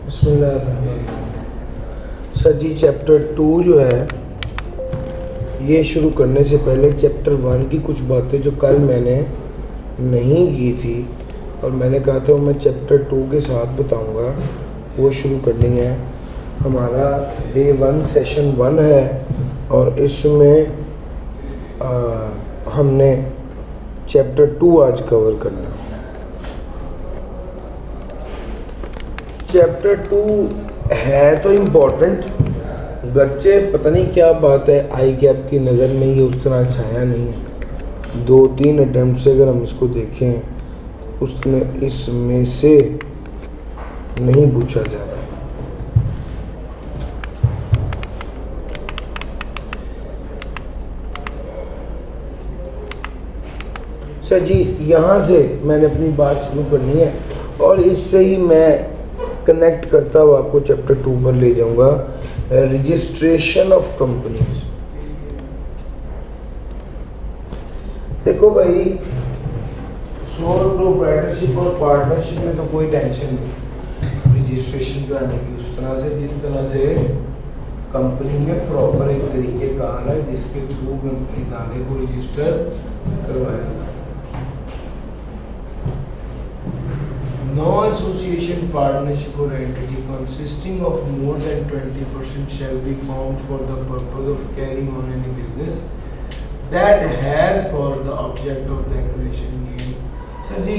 बिस्मिल्लाहिर्रहमानिर्रहीम। सर जी चैप्टर 2 जो है ये शुरू करने से पहले चैप्टर 1 की कुछ बातें जो कल मैंने नहीं की थी और मैंने कहा था वो मैं चैप्टर 2 के साथ बताऊंगा, वो शुरू करनी है। हमारा डे 1 सेशन 1 है और इसमें हमने चैप्टर 2 आज कवर करना है। चैप्टर 2 है तो इम्पोर्टेंट, गच्चे पता नहीं क्या बात है आई कैप की नज़र में ये उस तरह छाया नहीं है। 2-3 अटैम्प्ट से अगर हम इसको देखें उसने इसमें से नहीं पूछा जा रहा। सर जी यहाँ से मैंने अपनी बात शुरू करनी है और इससे ही मैं कनेक्ट करता हुआ आपको चैप्टर 2 पर ले जाऊंगा। Registration of companies. देखो भाई, सोल प्रोप्राइटरशिप और पार्टनरशिप में तो कोई टेंशन नहीं रजिस्ट्रेशन कराने की, उस तरह से जिस तरह से कंपनी में प्रॉपर एक तरीके कार है जिसके थ्रू इदारे को रजिस्टर करवाया। No association, partnership or entity consisting of more than 20% shall be formed for the purpose of carrying on any business that has for the object of the acquisition gain। Sir ji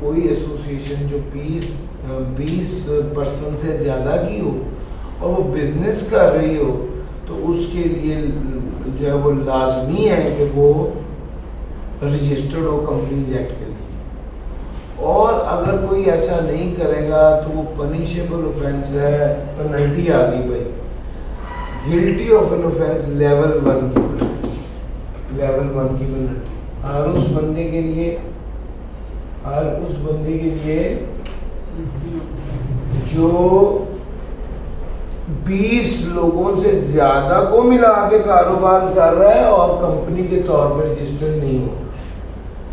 कोई association जो 20% से ज़्यादा की हो और वो business कर रही हो तो उसके लिए जो है वो लाजमी है कि वो रजिस्टर्ड हो कंपनीज एक्ट के। और अगर कोई ऐसा नहीं करेगा तो वो पनिशेबल ऑफेंस है, पेनल्टी आ गई भाई, guilty of an offence level 1 की पेनल्टी। हर उस बंदे के लिए जो 20 लोगों से ज्यादा को मिला के कारोबार कर रहा है और कंपनी के तौर पर रजिस्टर नहीं हो,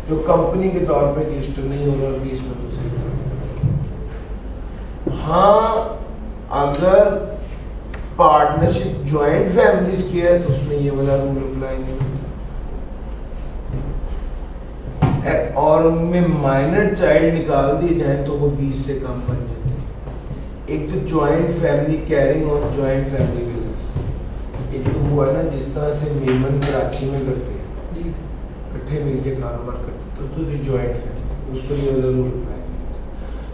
जो कंपनी के तौर पे रजिस्टर नहीं हो रहा 20 बंदों से। हाँ, अगर पार्टनरशिप ज्वाइंट फैमिलीज की है तो उसमें ये वाला रूल अप्लाई नहीं होता और उनमें माइनर चाइल्ड निकाल दिए जाए तो वो 20 से कम बन जाते हैं। एक तो joint family carrying on joint family business, एक तो वो है ना जिस तरह से मेमन कराची में करते हैं इकट्ठे मिलके कारोबार करते तो जॉइंट फैमिली, उसको लिए रूल अप्लाई।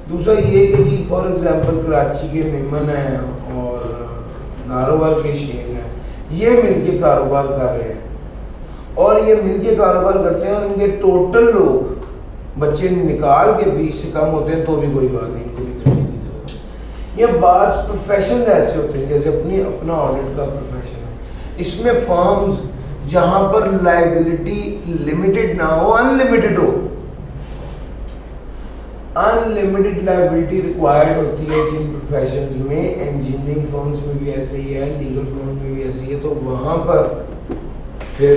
दूसरा ये कि जी फॉर एग्जांपल कराची के मेमन हैं और नारोवाल के शेख हैं, ये मिलके कारोबार कर रहे हैं और ये मिलके कारोबार करते हैं और इनके टोटल लोग बच्चे निकाल के 20 से कम होते हैं तो भी कोई बात नहीं, कोई करने की जरूरत। ये बात प्रोफेशन ऐसे होते हैं जैसे अपना ऑडिट का प्रोफेशन है, इसमें फर्म्स जहां पर लायबिलिटी लिमिटेड ना हो, अनलिमिटेड हो। अनलिमिटेड लायबिलिटी रिक्वायर्ड होती है जिन प्रोफेशंस में, इंजीनियरिंग फर्म्स में भी ऐसे ही है, लीगल फर्म्स में भी ऐसे ही है, तो वहां पर फिर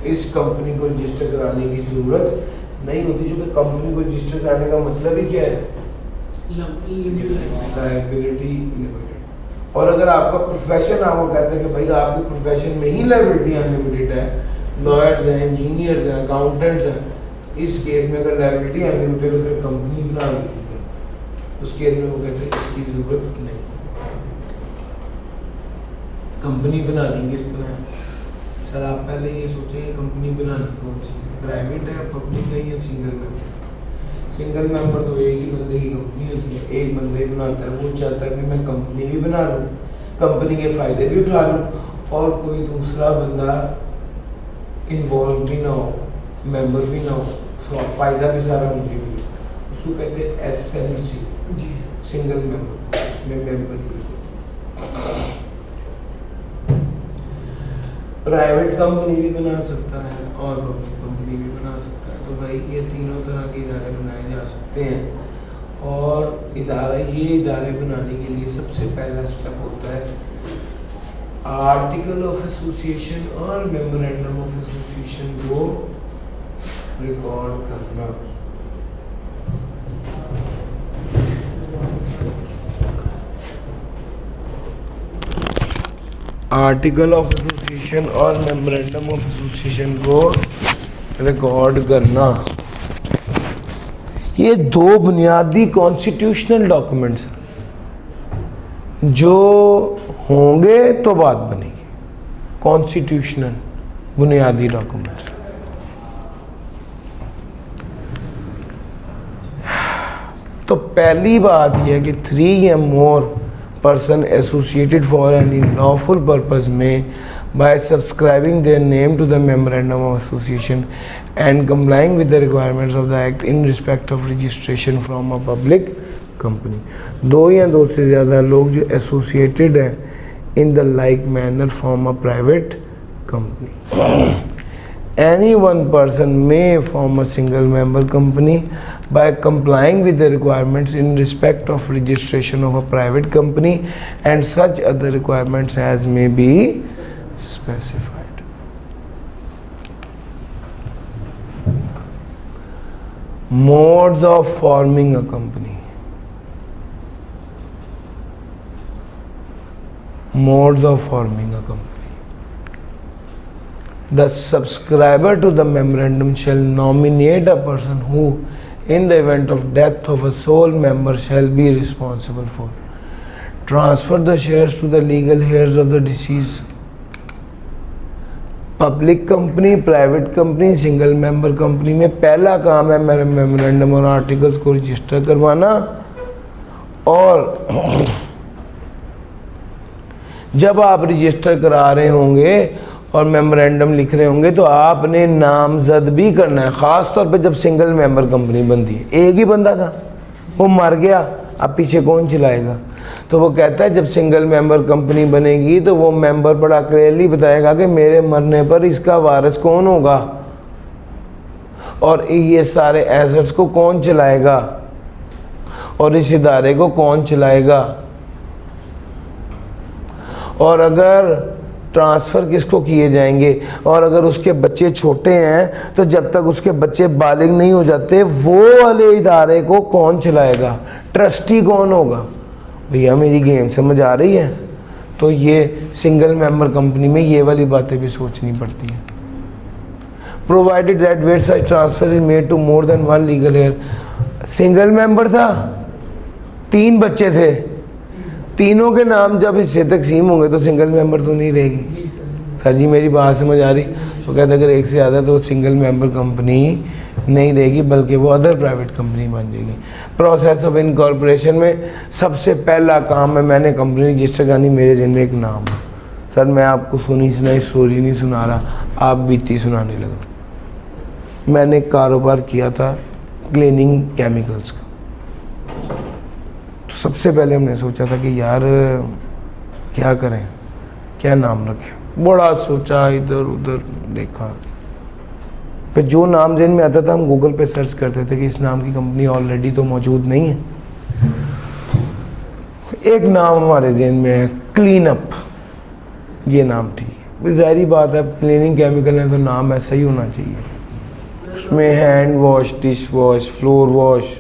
इस कंपनी को रजिस्टर कराने की जरूरत नहीं होती, जो कि कंपनी को रजिस्टर कराने का मतलब ही क्या है, लायबिलिटी लिमिटेड। और अगर आपका प्रोफेशन है, वो कहते हैं कि भाई आपके प्रोफेशन में ही लायबिलिटी अनलिमिटेड है, लॉयर्स हैं, इंजीनियर्स हैं, अकाउंटेंट्स हैं, इस केस में अगर लायबिलिटी अनलिमिटेड तो फिर कंपनी बना ली, उस केस में वो कहते हैं इसकी ज़रूरत नहीं, कंपनी बना लेंगे इस तरह। सर आप पहले ये सोचें कंपनी बनानी कौन सी, प्राइवेट है, पब्लिक है या सिंगल मेंबर। सिंगल मेंबर तो एक ही बंदे की कंपनी होती है, एक बंदे ही बनाता है, वो चाहता है कि मैं कंपनी भी बना लूँ, कंपनी के फ़ायदे भी उठा लूँ और कोई दूसरा बंदा इन्वॉल्व भी ना हो, मेंबर भी ना हो, तो फ़ायदा भी सारा मुझे मिले। उसको कहते हैं SMC जी, सिंगल मेंबर, उसमें मेंबर भी। प्राइवेट कंपनी भी बना सकता है और पब्लिक कंपनी भी बना सकता है। तो भाई ये तीनों तरह के इदारे बनाए जा सकते हैं और ये इदारे बनाने के लिए सबसे पहला स्टेप होता है आर्टिकल ऑफ एसोसिएशन और मेमोरेंडम ऑफ एसोसिएशन को रिकॉर्ड करना। आर्टिकल ऑफ एसोसिएशन और मेमोरेंडम ऑफ एसोसिएशन को रिकॉर्ड करना, ये दो बुनियादी कॉन्स्टिट्यूशनल डॉक्यूमेंट्स जो होंगे तो बात बनेगी। कॉन्स्टिट्यूशनल बुनियादी डॉक्यूमेंट्स। तो पहली बात यह है कि 3 या मोर person associated for any lawful purpose may, by subscribing their name to the memorandum of association and complying with the requirements of the act in respect of registration from a public company, दो या दो से ज़्यादा लोग जो associated हैं in the like manner form a private company. Any one person may form a single member company by complying with the requirements in respect of registration of a private company and such other requirements as may be specified. Modes of forming a company. Modes of forming a company. The subscriber to the memorandum shall nominate a person who, in the event of death of a sole member, shall be responsible for transfer the shares to the legal heirs of the deceased. Public company, private company, single member company में पहला काम है मेरे memorandum और articles को register करवाना, और जब आप रजिस्टर करा रहे होंगे और मेमोरेंडम लिख रहे होंगे तो आपने नामजद भी करना है। ख़ास तौर पे जब सिंगल मेंबर कंपनी बनती है, एक ही बंदा था वो मर गया, अब पीछे कौन चलाएगा? तो वो कहता है जब सिंगल मेंबर कंपनी बनेगी तो वो मेंबर बड़ा क्लियरली बताएगा कि मेरे मरने पर इसका वारिस कौन होगा और ये सारे एसेट्स को कौन चलाएगा और इस इदारे को कौन चलाएगा, और अगर ट्रांसफ़र किसको किए जाएंगे, और अगर उसके बच्चे छोटे हैं तो जब तक उसके बच्चे बालिग नहीं हो जाते वो वाले इदारे को कौन चलाएगा, ट्रस्टी कौन होगा। भैया मेरी गेम समझ आ रही है? तो ये सिंगल मेंबर कंपनी में ये वाली बातें भी सोचनी पड़ती हैं। Provided that where such transfer is made to more than one legal heir. Single member था, 3 बच्चे थे, तीनों के नाम जब हिस्से तकसीम होंगे तो सिंगल मेंबर तो नहीं रहेगी। सर जी मेरी बात समझ आ रही? तो कहते अगर एक से ज़्यादा तो सिंगल मेंबर कंपनी नहीं रहेगी बल्कि वो अदर प्राइवेट कंपनी बन जाएगी। प्रोसेस ऑफ इनकॉर्पोरेशन में सबसे पहला काम है मैंने कंपनी रजिस्टर करनी, मेरे जिन में एक नाम है। सर मैं आपको सुनी सुनाई स्टोरी नहीं सुना रहा, आप बीती सुनाने लगा। मैंने कारोबार किया था क्लीनिंग केमिकल्स का। तो सबसे पहले हमने सोचा था कि यार क्या करें, क्या नाम रखें। बड़ा सोचा, इधर उधर देखा, फिर जो नाम जेन में आता था हम गूगल पे सर्च करते थे कि इस नाम की कंपनी ऑलरेडी तो मौजूद नहीं है। एक नाम हमारे जेन में है क्लीन अप, ये नाम ठीक है। ज़ाहिरी बात है क्लीनिंग केमिकल है तो नाम ऐसा ही होना चाहिए। उसमें hand wash, dish wash, floor wash,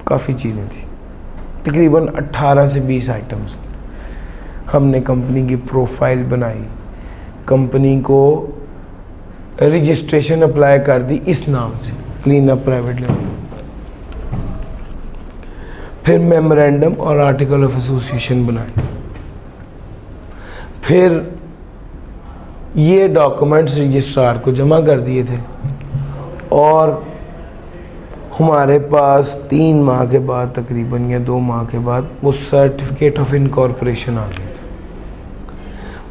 काफ़ी चीज़ें थी, तकरीबन 18 से 20 आइटम्स थे। हमने कंपनी की प्रोफाइल बनाई, कंपनी को रजिस्ट्रेशन अप्लाई कर दी इस नाम से, क्लीन अप प्राइवेट लिमिटेड। फिर मेमोरेंडम और आर्टिकल ऑफ एसोसिएशन बनाए, फिर ये डॉक्यूमेंट्स रजिस्ट्रार को जमा कर दिए थे और हमारे पास 3 माह के बाद तकरीबन या 2 माह के बाद वो सर्टिफिकेट ऑफ इनकॉर्पोरेशन आ गया था।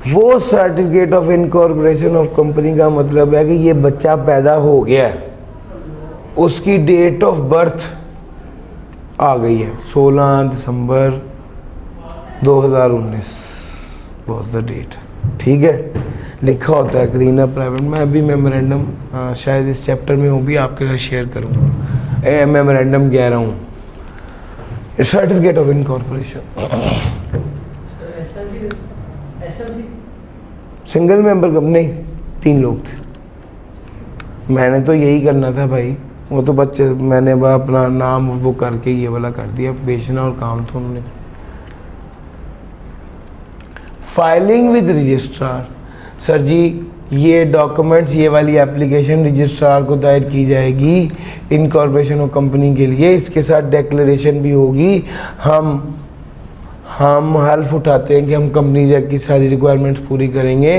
वो certificate of incorporation of company का मतलब है कि ये बच्चा पैदा हो गया है, उसकी डेट ऑफ बर्थ आ गई है 16 दिसंबर 2019 वाज द डेट, ठीक है। लिखा होता है क्लीन अप प्राइवेट। मैं अभी मेमोरेंडम शायद इस चैप्टर में वो भी आपके साथ शेयर करूँगा। मेमोरेंडम कह रहा हूँ, certificate of incorporation. Single member company 3 लोग थे। मैंने तो यही करना था भाई, वो तो बच्चे, मैंने अपना नाम वो करके ये वाला कर दिया, बेचना और काम तो उन्होंने। फाइलिंग विद रजिस्ट्रार, सर जी ये डॉक्यूमेंट्स, ये वाली एप्लीकेशन रजिस्ट्रार को दायर की जाएगी इनकॉर्पोरेशन ऑफ कंपनी के लिए, इसके साथ डिक्लेरेशन भी होगी। हम हेल्प उठाते हैं कि हम कंपनी जैक की सारी रिक्वायरमेंट्स पूरी करेंगे।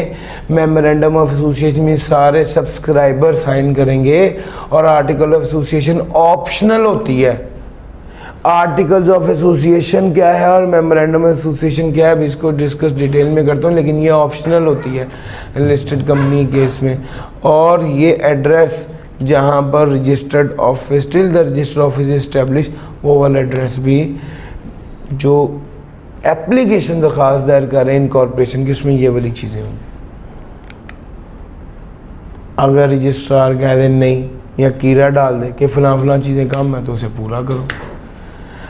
मेमोरेंडम ऑफ एसोसिएशन में सारे सब्सक्राइबर साइन करेंगे और आर्टिकल ऑफ एसोसिएशन ऑप्शनल होती है। आर्टिकल्स ऑफ एसोसिएशन क्या है और मेमोरेंडम ऑफ एसोसिएशन क्या है, अभी इसको डिस्कस डिटेल में करता हूँ, लेकिन ये ऑप्शनल होती है लिस्टेड कंपनी केस में। और ये एड्रेस जहाँ पर registered office till the register office establish, वो वाला एड्रेस भी जो एप्लीकेशन दरख्वास्त दायर कर रहे हैं इनकॉर्पोरेशन की, उसमें ये वाली चीज़ें होंगी। अगर रजिस्ट्रार कह दे नहीं या कीड़ा डाल दे कि फलां चीज़ें कम है तो उसे पूरा करो।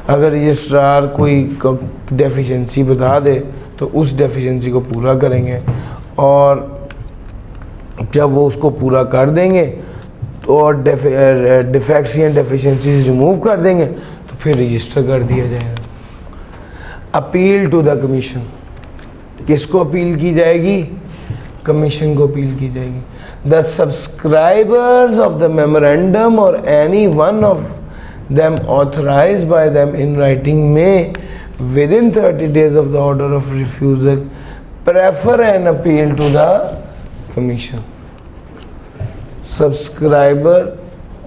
अगर रजिस्ट्रार कोई डेफिशिएंसी बता दे तो उस डेफिशिएंसी को पूरा करेंगे, और जब वो उसको पूरा कर देंगे तो और डिफेक्ट्स या डेफिशिएंसीज रिमूव कर देंगे तो फिर रजिस्टर कर दिया जाएगा। अपील टू द कमीशन, किसको अपील की जाएगी? कमीशन को अपील की जाएगी। The subscribers of the memorandum और any one of them authorized by them in writing may within 30 days of the order of refusal prefer an appeal to the commission. Subscriber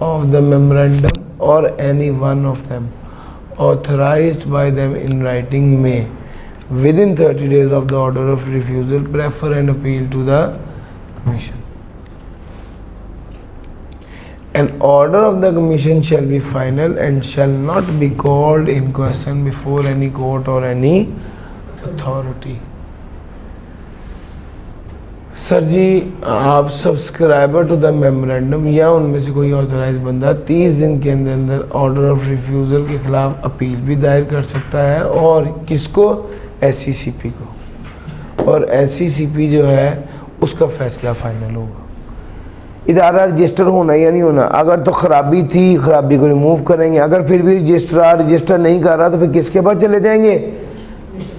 of the memorandum or any one of them authorized by them in writing may within 30 days of the order of refusal prefer an appeal to the commission. An order of the commission shall be final and shall not be called in question before any court or any authority. Sir ji आप subscriber to the memorandum या उनमें से कोई authorise बंदा 30 दिन के अंदर अंदर ऑर्डर ऑफ रिफ्यूज़ल के खिलाफ अपील भी दायर कर सकता है। और किसको? SCCP को। और SCCP जो है उसका फैसला फाइनल होगा। इदारा रजिस्टर होना या नहीं होना, अगर तो ख़राबी थी, ख़राबी को रिमूव करेंगे। अगर फिर भी रजिस्टर नहीं कर रहा तो फिर किसके पास चले जाएंगे?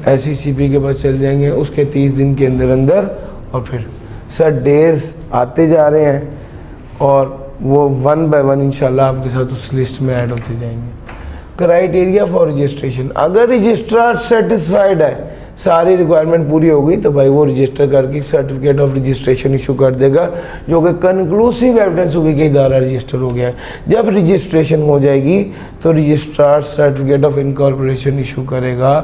SCCP के पास चले जाएंगे उसके 30 दिन के अंदर अंदर। और फिर सर डेज आते जा रहे हैं और वो 1 बाय 1 इंशाल्लाह आपके साथ उस लिस्ट में ऐड होते जाएंगे। क्राइटेरिया फॉर रजिस्ट्रेशन, अगर रजिस्ट्रार सेटिस्फाइड है, सारी रिक्वायरमेंट पूरी हो गई, तो भाई वो रजिस्टर करके सर्टिफिकेट ऑफ रजिस्ट्रेशन इशू कर देगा, जो कि कंक्लूसिव एविडेंस होगी कि इदारा रजिस्टर हो गया है। जब रजिस्ट्रेशन हो जाएगी तो registrar certificate of incorporation issue करेगा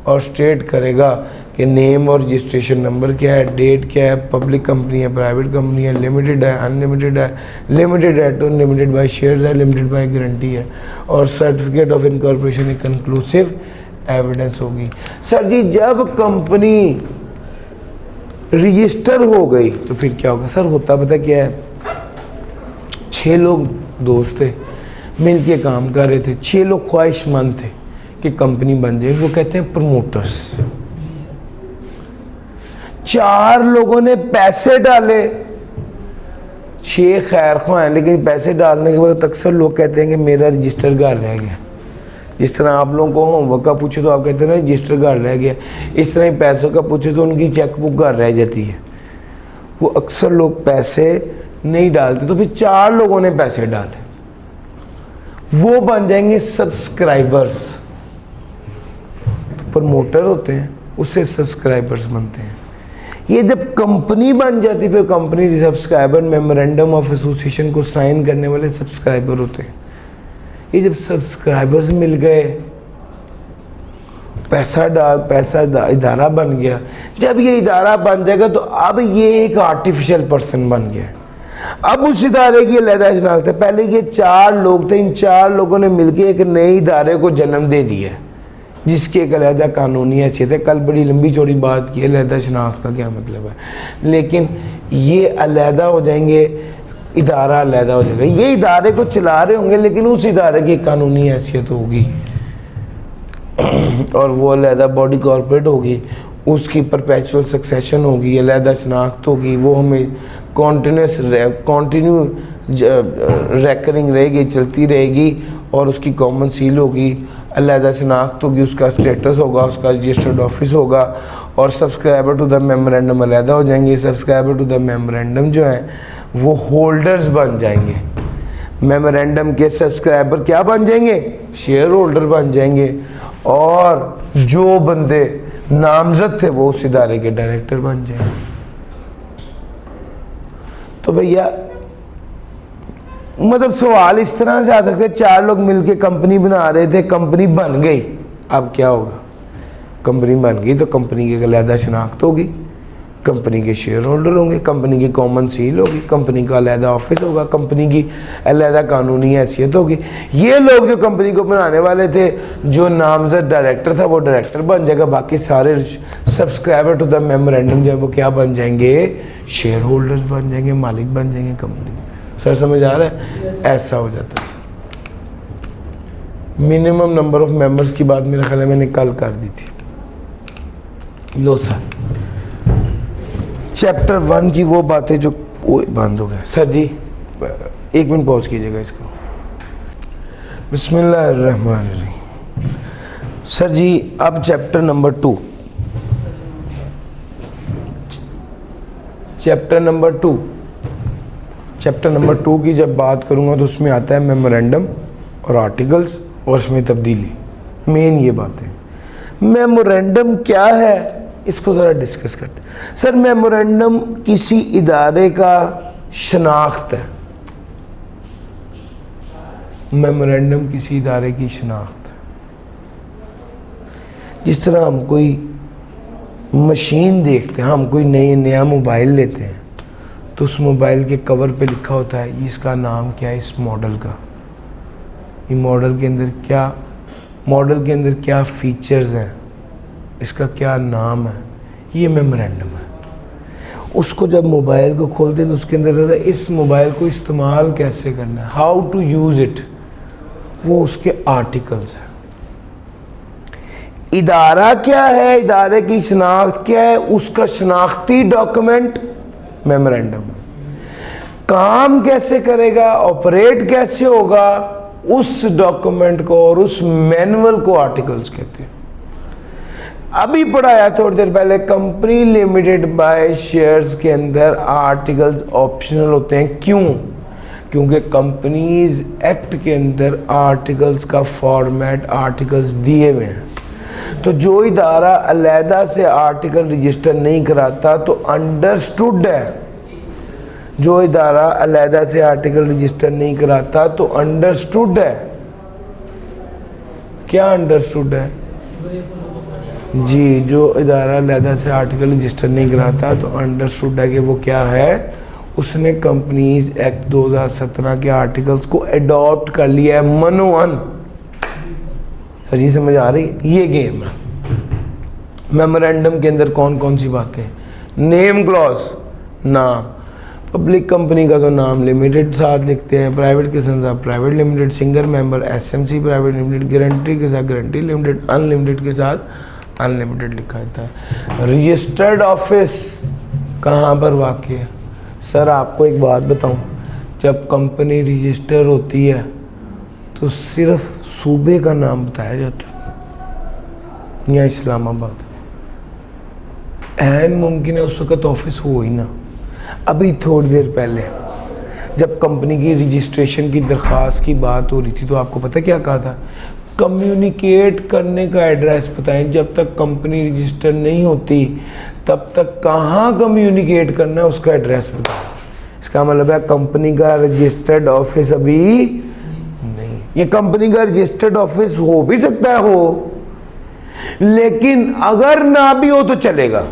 और स्टेट करेगा कि नेम और रजिस्ट्रेशन नंबर क्या है, डेट क्या है, पब्लिक कंपनी है, प्राइवेट कंपनी है, लिमिटेड है, अनलिमिटेड है, लिमिटेड है तो लिमिटेड बाय शेयर्स है, लिमिटेड बाय गारंटी है, और सर्टिफिकेट ऑफ इनकॉर्पोरेशन एक कंक्लूसिव एविडेंस होगी। सर जी जब कंपनी रजिस्टर हो गई तो फिर क्या होगा? सर होता पता क्या है, 6 लोग दोस्त थे, मिल के काम कर रहे थे, 6 लोग ख्वाहिशमंद थे कि कंपनी बन जाए, वो कहते हैं प्रमोटर्स। 4 लोगों ने पैसे डाले, 6 खैर ख्वाह हैं, लेकिन पैसे डालने के बाद अक्सर लोग कहते हैं कि मेरा रजिस्टर घर रह गया। इस तरह आप लोगों को होमवर्क का पूछे तो आप कहते हैं ना रजिस्टर घर रह गया, इस तरह ही पैसों का पूछे तो उनकी चेकबुक घर रह जाती है। वो अक्सर लोग पैसे नहीं डालते, तो फिर 4 लोगों ने पैसे डाले, वो बन जाएंगे सब्सक्राइबर्स। तो प्रमोटर होते हैं, उससे सब्सक्राइबर्स बनते हैं। ये जब कंपनी बन जाती फिर company subscriber memorandum of association को साइन करने वाले सब्सक्राइबर होते हैं। ये जब सब्सक्राइबर्स मिल गए, पैसा इदारा बन गया। जब ये इदारा बन जाएगा तो अब ये एक आर्टिफिशियल पर्सन बन गया। अब उस इदारे की अलहदा शनाख्त है। पहले ये 4 लोग थे, इन 4 लोगों ने मिलकर एक नए इदारे को जन्म दे दिया, जिसकी एक अलहदा कानूनी हैसियत है। कल बड़ी लंबी चौड़ी बात की अलहदा शनाख्त का क्या मतलब है, लेकिन ये अलहदा हो जाएंगे, इदारा अलहदा हो जाएगा। ये इदारे को चला रहे होंगे लेकिन उस इदारे की कानूनी हैसियत होगी और वो अलहदा बॉडी कॉर्पोरेट होगी। उसकी परपेचुअल सक्सेशन होगी, अलहदा शनाख्त होगी, वो हमें कंटिन्यू रेकरिंग रहेगी, चलती रहेगी, और उसकी कॉमन सील होगी, अलहदा शनाख्त होगी, उसका स्टेटस होगा, उसका रजिस्टर्ड ऑफिस होगा, और सब्सक्राइबर टू द मेमोरेंडम अलहदा हो जाएंगे। सब्सक्राइबर टू द मेमोरेंडम जो है वो होल्डर्स बन जाएंगे। मेमोरेंडम के सब्सक्राइबर क्या बन जाएंगे? शेयर होल्डर बन जाएंगे। और जो बंदे नामजद थे वो उस इदारे के डायरेक्टर बन जाएंगे। तो भैया मतलब सवाल इस तरह से आ सकते, 4 लोग मिलके कंपनी बना रहे थे, कंपनी बन गई, अब क्या होगा? कंपनी बन गई तो कंपनी की अलहदा शनाख्त होगी, कंपनी के शेयर होल्डर होंगे, कंपनी की कॉमन सील होगी, कंपनी का अलहदा ऑफिस होगा, कंपनी की अलहदा कानूनी हैसियत होगी। ये लोग जो कंपनी को बनाने वाले थे, जो नामजद डायरेक्टर था वो डायरेक्टर बन जाएगा, बाकी सारे सब्सक्राइबर टू द मेमोरेंडम जो है वो क्या बन जाएंगे? शेयर होल्डर्स बन जाएंगे, मालिक बन जाएंगे कंपनी। सर समझ आ रहा है? ऐसा हो जाता है। मिनिमम नंबर ऑफ मेंबर्स की बात मेरे ख्याल में मैंने कल कर दी थी। लो सर, चैप्टर 1 की वो बातें जो वो बंद हो गए। सर जी 1 मिनट पॉज कीजिएगा इसको। बिस्मिल्लाहिर्रहमानिर्रहीम। सर जी अब चैप्टर नंबर 2, चैप्टर नंबर 2 की जब बात करूंगा तो उसमें आता है मेमोरेंडम और आर्टिकल्स और उसमें तब्दीली। मेन ये बातें, मेमोरेंडम क्या है इसको ज़रा डिस्कस करते हैं। सर मेमोरेंडम किसी इदारे का शनाख्त है, मेमोरेंडम किसी इदारे की शनाख्त है। जिस तरह हम कोई मशीन देखते हैं, हम कोई नया मोबाइल लेते हैं तो उस मोबाइल के कवर पे लिखा होता है इसका नाम क्या है, इस मॉडल का, ये मॉडल के अंदर क्या फीचर्स हैं, इसका क्या नाम है, ये मेमोरेंडम है। उसको जब मोबाइल को खोलते हैं तो उसके अंदर रहता है इस मोबाइल को इस्तेमाल कैसे करना है, हाउ टू यूज़ इट, वो उसके आर्टिकल्स हैं। इदारा क्या है, इदारे की शनाख्त क्या है, उसका शनाख्ती डॉक्यूमेंट मेमोरेंडम है। काम कैसे करेगा, ऑपरेट कैसे होगा, उस डॉक्यूमेंट को और उस मैनुअल को आर्टिकल्स कहते हैं। अभी पढ़ाया थोड़ी देर पहले, कंपनी लिमिटेड बाय शेयर्स के अंदर आर्टिकल्स ऑप्शनल होते हैं। क्यों? क्योंकि कंपनीज एक्ट के अंदर आर्टिकल्स का फॉर्मेट आर्टिकल्स दिए हुए हैं। तो जो इदारा अलहदा से आर्टिकल रजिस्टर नहीं कराता तो अंडरस्टूड है, जो इदारा अलहदा से आर्टिकल रजिस्टर नहीं कराता तो अंडरस्टूड है। क्या अंडरस्टूड है जी? जो इदारा अलहदा से आर्टिकल रजिस्टर नहीं कराता तो अंडरस्टूड है कि वो क्या है, उसने कंपनीज एक्ट 2017 के आर्टिकल्स को अडॉप्ट कर लिया है मनोअन। सही समझ आ रही? ये गेम है। मेमोरेंडम के अंदर कौन कौन सी बातें? नेम क्लॉज, नाम, पब्लिक कंपनी का तो नाम लिमिटेड साथ लिखते हैं, प्राइवेट के साथ private limited, single member SMC private limited, guarantee के साथ गारंटी लिमिटेड, अनलिमिटेड के साथ अनलिमिटेड लिखा जाता है। रजिस्टर्ड ऑफिस कहाँ पर वाक़ई है? सर आपको एक बात बताऊं, जब कंपनी रजिस्टर होती है तो सिर्फ सूबे का नाम बताया जाता है या इस्लामाबाद। एन मुमकिन है उस वक़्त ऑफिस हो ही ना। अभी थोड़ी देर पहले जब कंपनी की रजिस्ट्रेशन की दरख्वास्त की बात हो रही थी तो आपको पता क्या कहा था? कम्युनिकेट करने का एड्रेस बताएं। जब तक कंपनी रजिस्टर नहीं होती तब तक कहाँ कम्युनिकेट करना है उसका एड्रेस बताएं। इसका मतलब है कंपनी का रजिस्टर्ड ऑफिस अभी नहीं। ये कंपनी का रजिस्टर्ड ऑफिस हो भी सकता है हो, लेकिन अगर ना भी हो तो चलेगा।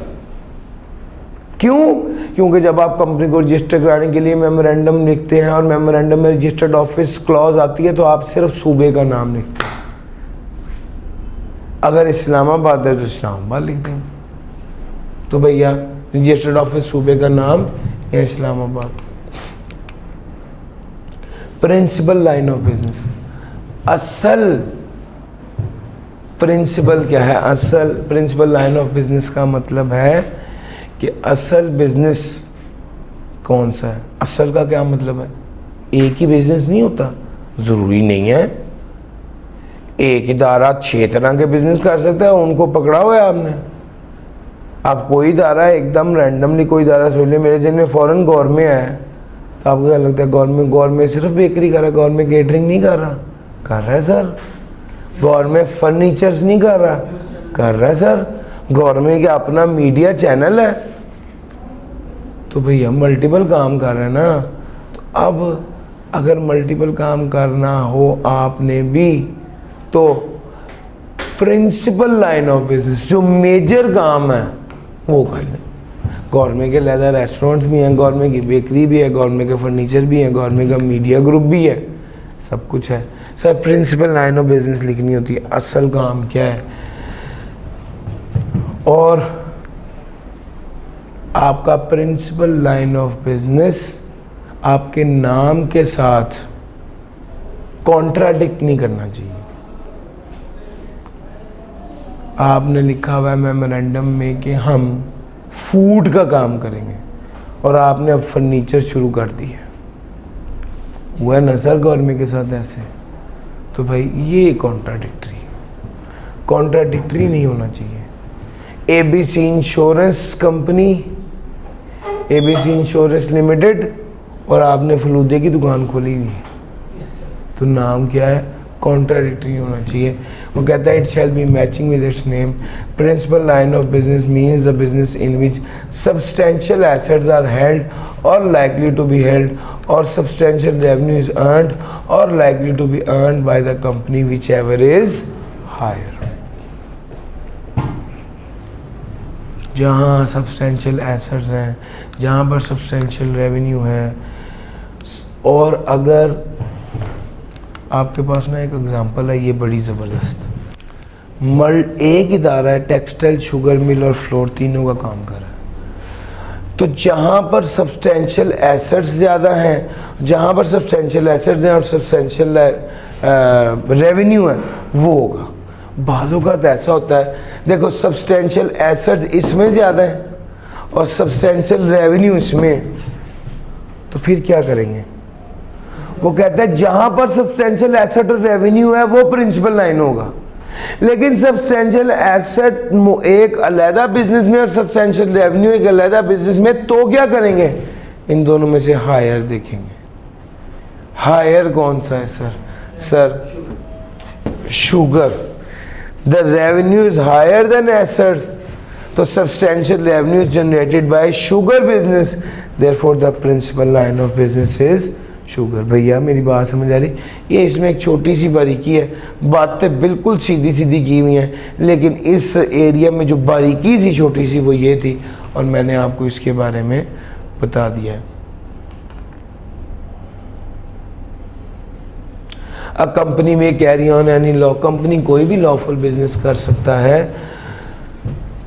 क्यों? क्योंकि जब आप कंपनी को रजिस्टर कराने के लिए मेमोरेंडम लिखते हैं और मेमोरेंडम में रजिस्टर्ड ऑफिस क्लॉज आती है तो आप सिर्फ सूबे का नाम लिखते हैं। अगर इस्लामाबाद है तो इस्लामाबाद लिख देंगे। तो भैया रजिस्टर्ड ऑफिस सूबे का नाम या Islamabad. Principal line of business, असल प्रिंसिपल क्या है? असल प्रिंसिपल लाइन ऑफ बिजनेस का मतलब है कि असल बिजनेस कौन सा है। असल का क्या मतलब है? एक ही बिजनेस नहीं होता, ज़रूरी नहीं है एक इदारा 6 तरह के बिजनेस कर सकता है, उनको पकड़ा हुआ है आपने। आप कोई इदारा एकदम रैंडमली कोई इदारा सोच लिया, मेरे जहन में फ़ौरन गवर्नमेंट है, तो आपको क्या लगता है गवर्नमेंट सिर्फ बेकरी कर रहा है? गवर्नमेंट केटरिंग नहीं कर रहा? कर रहा है सर। गवर्नमेंट फर्नीचर्स नहीं कर रहा? कर रहा है सर। गवर्नमेंट का अपना मीडिया चैनल है। तो भैया मल्टीपल काम कर रहे हैं ना। तो अब अगर मल्टीपल काम करना हो आपने भी, तो प्रिंसिपल लाइन ऑफ बिजनेस जो मेजर काम है वो करना। गवर्नमेंट के लहदा रेस्टोरेंट्स भी हैं, गवर्नमेंट की बेकरी भी है, गवर्नमेंट के फर्नीचर भी है, गवर्नमेंट का मीडिया ग्रुप भी है, सब कुछ है sir. Principal line of business लिखनी होती है, असल काम क्या है। और आपका प्रिंसिपल लाइन ऑफ बिजनेस आपके नाम के साथ कॉन्ट्राडिक्ट नहीं करना चाहिए। आपने लिखा हुआ है मेमोरेंडम में कि हम फूड का काम करेंगे और आपने अब फर्नीचर शुरू कर दिया, हुआ ना सर गवर्नमेंट के साथ ऐसे? तो भाई ये कॉन्ट्राडिक्टरी नहीं होना चाहिए। ABC insurance company, ABC insurance limited, और आपने फलूदे की दुकान खोली हुई है, तो नाम क्या है? कॉन्ट्राडिक्टरी होना चाहिए। वो कहता है it shall be matching with its name. Principal line of business means the business in which substantial assets are held और लाइकली टू बी हेल्ड और सब्सटेंशियल रेवेन्यू इज अर्नड और likely to be earned by the company whichever is higher. जहाँ substantial assets हैं, जहाँ पर substantial revenue है, और अगर आपके पास ना एक एग्जांपल है, ये बड़ी ज़बरदस्त। एक इदारा है टेक्सटाइल, शुगर मिल और फ्लोर, तीनों का काम कर रहा है। तो जहाँ पर सब्सटेंशियल एसेट्स ज़्यादा हैं, जहाँ पर सब्सटेंशियल एसेट्स हैं और सब्सटेंशियल रेवेन्यू है, वो होगा। बाज़ों का तो ऐसा होता है, देखो सब्सटेंशियल एसेट्स इसमें ज़्यादा है और सब्सटेंशियल रेवेन्यू इसमें, तो फिर क्या करेंगे? वो कहता है जहां पर सब्सटेंशियल एसेट और रेवेन्यू है वो प्रिंसिपल लाइन होगा, लेकिन सब्सटेंशियल एसेट एक अलहदा बिजनेस में और सब्सटेंशियल रेवेन्यू एक अलहदा बिजनेस में, तो क्या करेंगे? इन दोनों में से हायर देखेंगे। हायर कौन सा है sir? Sir sugar. The revenue is higher than assets, तो substantial revenue is generated by sugar business, therefore the principal line of business is sugar. भैया मेरी बात समझ आ रही? ये इसमें एक छोटी सी बारीकी है, बातें बिल्कुल सीधी सीधी की हुई हैं, लेकिन इस एरिया में जो बारीकी थी छोटी सी वो ये थी, और मैंने आपको इसके बारे में बता दिया है। अ कंपनी में carry on any law, company कोई भी लॉफुल बिजनेस कर सकता है,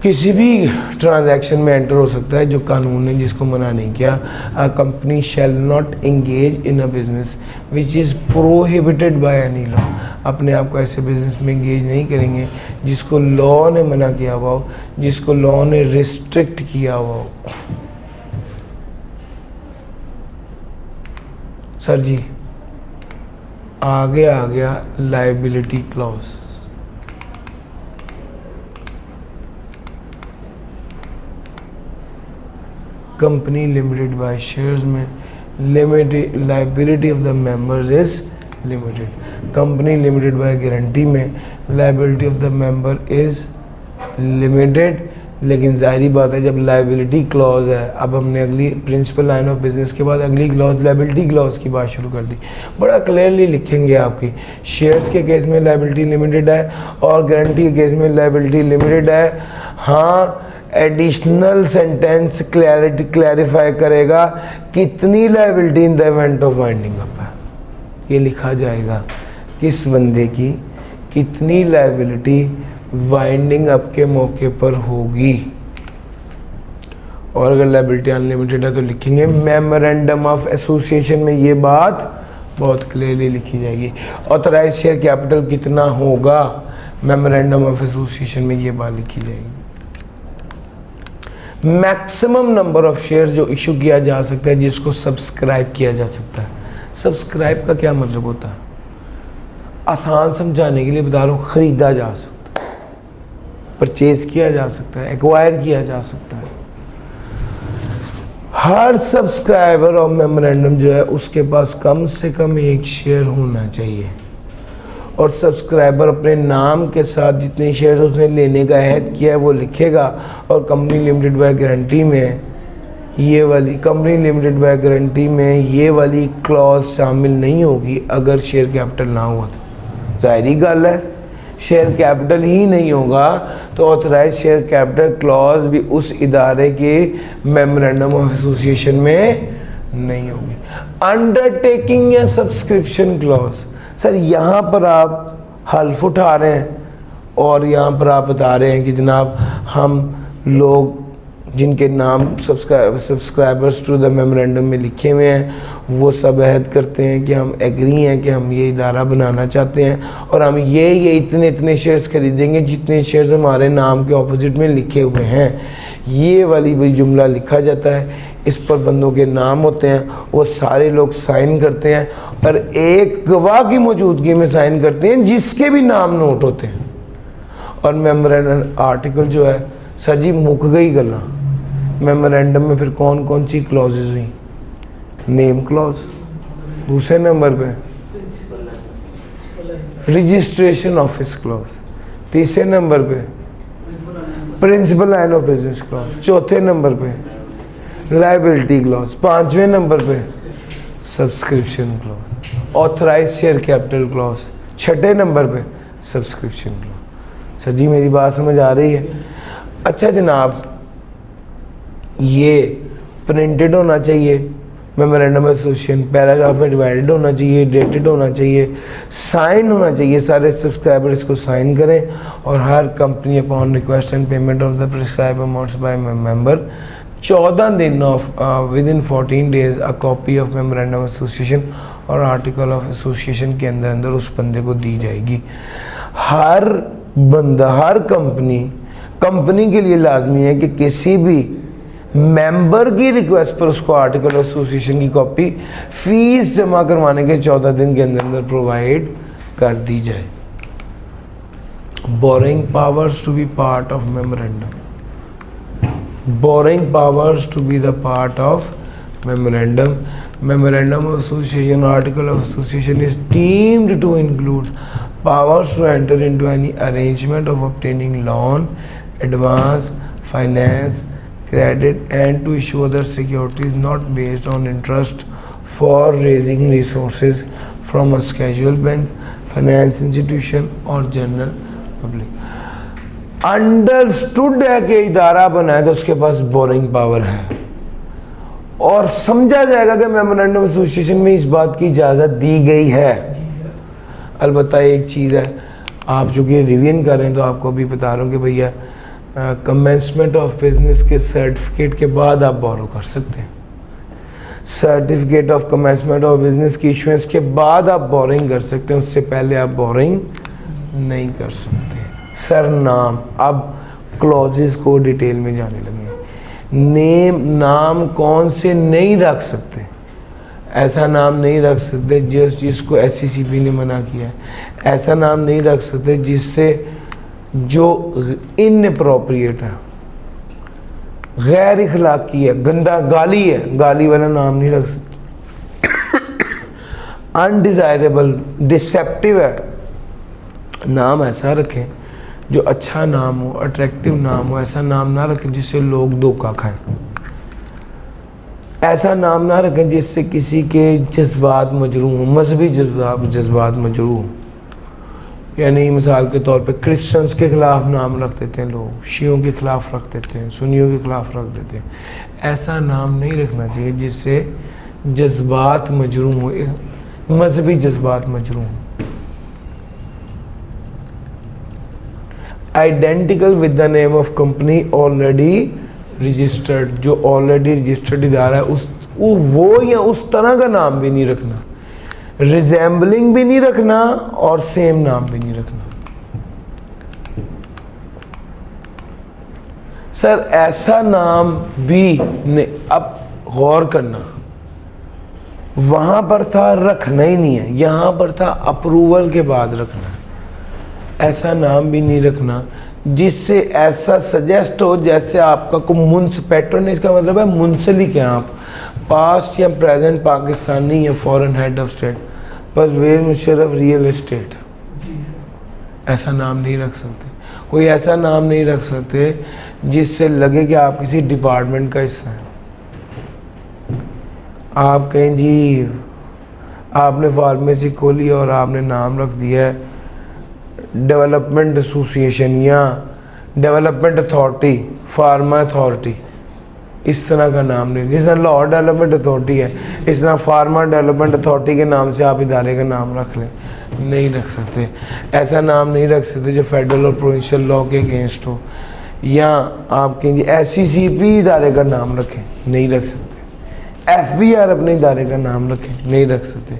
किसी भी ट्रांजैक्शन में एंटर हो सकता है जो कानून ने जिसको मना नहीं किया। A company shall not engage in a business which is prohibited by any law, अपने आप को ऐसे बिजनेस में एंगेज नहीं करेंगे जिसको लॉ ने मना किया हुआ हो, जिसको लॉ ने रिस्ट्रिक्ट किया हुआ हो। सर जी आगे आ गया liability clause. Company limited by shares में limited liability of the members is limited. Company limited by guarantee में liability of the member is limited, लेकिन जाहिर बात है जब लायबिलिटी क्लॉज है, अब हमने अगली प्रिंसिपल लाइन ऑफ बिजनेस के बाद अगली क्लॉज लायबिलिटी क्लॉज की बात शुरू कर दी। बड़ा क्लियरली लिखेंगे आपकी, शेयर्स के केस में लायबिलिटी लिमिटेड है और गारंटी के केस में लायबिलिटी लिमिटेड है। हाँ, एडिशनल सेंटेंस क्लैरिफाई करेगा कितनी liability in the event of winding up है, ये लिखा जाएगा किस बंदे की कितनी लायबिलिटी वाइंडिंग अप के मौके पर होगी। और अगर लायबिलिटी अनलिमिटेड है तो लिखेंगे मेमोरेंडम ऑफ एसोसिएशन में ये बात बहुत क्लियरली लिखी जाएगी। ऑथराइज शेयर कैपिटल कितना होगा मेमोरेंडम ऑफ एसोसिएशन में ये बात लिखी जाएगी। मैक्सिमम नंबर ऑफ शेयर जो इशू किया जा सकता है, जिसको सब्सक्राइब किया जा सकता है। सब्सक्राइब का क्या मतलब होता है? आसान समझाने के लिए बता रहा हूँ, ख़रीदा जा सकता है, परचेज किया जा सकता है, एक्वायर किया जा सकता है। हर सब्सक्राइबर ऑफ मेमोरेंडम जो है उसके पास कम से कम एक शेयर होना चाहिए, और सब्सक्राइबर अपने नाम के साथ जितने शेयर उसने लेने का अहद किया है वो लिखेगा। और कंपनी लिमिटेड बाय गारंटी में ये वाली क्लॉज शामिल नहीं होगी अगर शेयर कैपिटल ना हुआ तो। ज़ाहिरी गल है, शेयर कैपिटल ही नहीं होगा तो ऑथराइज शेयर कैपिटल क्लॉज भी उस इदारे के मेमोरेंडम ऑफ एसोसिएशन में नहीं होगी। अंडरटेकिंग या सब्सक्रिप्शन क्लॉज, सर यहाँ पर आप हल्फ उठा रहे हैं और यहाँ पर आप बता रहे हैं कि जनाब हम लोग जिनके नाम सब्सक्राइबर्स टू द मेमोरेंडम में लिखे हुए हैं वो सब अहद करते हैं कि हम एग्री हैं कि हम ये इदारा बनाना चाहते हैं और हम ये इतने शेयर्स खरीदेंगे जितने शेयर्स हमारे नाम के ऑपोजिट में लिखे हुए हैं। ये वाली भी जुमला लिखा जाता है, इस पर बंदों के नाम होते हैं, वो सारे लोग साइन करते हैं और एक गवाह की मौजूदगी में साइन करते हैं जिसके भी नाम नोट होते हैं। और मेमोरेंडम आर्टिकल जो है, सर जी मुक गई गल्ला। मेमोरेंडम में फिर कौन कौन सी क्लॉजेज हुई? नेम क्लॉज, दूसरे नंबर पे रजिस्ट्रेशन ऑफिस क्लॉज, तीसरे नंबर पे principal line of business clause, चौथे नंबर पे लायबिलिटी क्लॉज, पांचवें नंबर पे subscription clause, authorize share capital clause, छठे नंबर पे सब्सक्रिप्शन क्लॉज। सर जी मेरी बात समझ आ रही है? अच्छा जनाब, ये प्रिंटेड होना चाहिए, मेमोरेंडम एसोसिएशन पैराग्राफ में डिवाइडेड होना चाहिए, डेटेड होना चाहिए, साइन होना चाहिए, सारे सब्सक्राइबर इसको साइन करें। और हर company upon request and payment of the prescribe amounts by member 14 दिन of with in 14 days a copy of memorandum association और आर्टिकल ऑफ एसोसिएशन के अंदर उस बंदे को दी जाएगी। हर बंदा, हर कंपनी के लिए लाजमी है कि किसी भी मेंबर की रिक्वेस्ट पर उसको आर्टिकल ऑफ एसोसिएशन की कॉपी फीस जमा करवाने के 14 दिन के अंदर प्रोवाइड कर दी जाए। Boring powers to be part of memorandum, boring powers to be the part of memorandum of association, article of association is deemed to include powers to enter into any arrangement of obtaining loan, advance, finance, credit and to issue other securities not based on interest for raising resources from a scheduled bank, finance institution or general public. Understood है कि इदारा बना है तो उसके पास boring power है और समझा जाएगा कि मेमोरेंडम एसोसिएशन में इस बात की इजाज़त दी गई है। अलबत्ता एक चीज़ है, आप चूँकि रिवीजन कर रहे हैं तो आपको भी बता रहा हूँ कि भैया कमेंसमेंट ऑफ बिजनेस के सर्टिफिकेट के बाद आप बोरो कर सकते हैं। Certificate of commencement of business की इशुएंस के बाद आप बोरिंग कर सकते हैं, उससे पहले आप बोरिंग नहीं कर सकते। सरनाम, अब क्लॉजेस को डिटेल में जाने लगे। नाम कौन से नहीं रख सकते, ऐसा नाम नहीं रख सकते जिसको SCCB ने मना किया है। ऐसा नाम नहीं रख सकते जिससे जो इनअप्रोप्रिएट है, गैर इखलाकी है, गंदा गाली है, गाली वाला नाम नहीं रख सकते। अनडिजायरेबल, डिसेप्टिव है, नाम ऐसा रखें जो अच्छा नाम हो, अट्रैक्टिव नाम हो। ऐसा नाम ना रखें जिससे लोग धोखा खाएं। ऐसा नाम ना रखें जिससे किसी के जज्बात मजरूह हों, मजहबी जज्बात मजरूह हों। यानी मिसाल के तौर पे क्रिश्चियंस के ख़िलाफ़ नाम रख देते हैं लोग, शियों के ख़िलाफ़ रख देते हैं, सुन्नियों के ख़िलाफ़ रख देते हैं। ऐसा नाम नहीं रखना चाहिए जिससे जज्बात मजरूह हो, मजहबी जज्बात मजरूह हों। Identical with the name of company already registered, जो ऑलरेडी रजिस्टर्ड इदारा है वो या उस तरह का नाम भी नहीं रखना, रिजेंबलिंग भी नहीं रखना और सेम नाम भी नहीं रखना। सर ऐसा नाम भी अब गौर करना, वहाँ पर था रखना ही नहीं है, यहाँ पर था अप्रूवल के बाद रखना है। ऐसा नाम भी नहीं रखना जिससे ऐसा सजेस्ट हो जैसे आपका को पैट्रोनेज का मतलब है मुंसलिक हैं आप, पास्ट या प्रेजेंट पाकिस्तानी या foreign head of state, Parvez Musharraf real estate. ऐसा नाम नहीं रख सकते। कोई ऐसा नाम नहीं रख सकते जिससे लगे कि आप किसी डिपार्टमेंट का हिस्सा हैं। आप कहें जी आपने फार्मेसी खोली और आपने नाम रख दिया है डेवलपमेंट एसोसिएशन या डेवलपमेंट अथॉरिटी, फार्मा अथॉरिटी, इस तरह का नाम नहीं। जिस तरह लाहौर डेवलपमेंट अथॉरिटी है, इस तरह फार्मा डेवलपमेंट अथॉरिटी के नाम से आप इदारे का नाम रख लें, नहीं रख सकते। ऐसा नाम नहीं रख सकते जो फेडरल और प्रोविंशियल लॉ के अगेंस्ट हो, या आप कहेंगे SCCP इदारे का नाम रखें, नहीं रख सकते। FBR अपने इदारे का नाम रखें, नहीं रख सकते।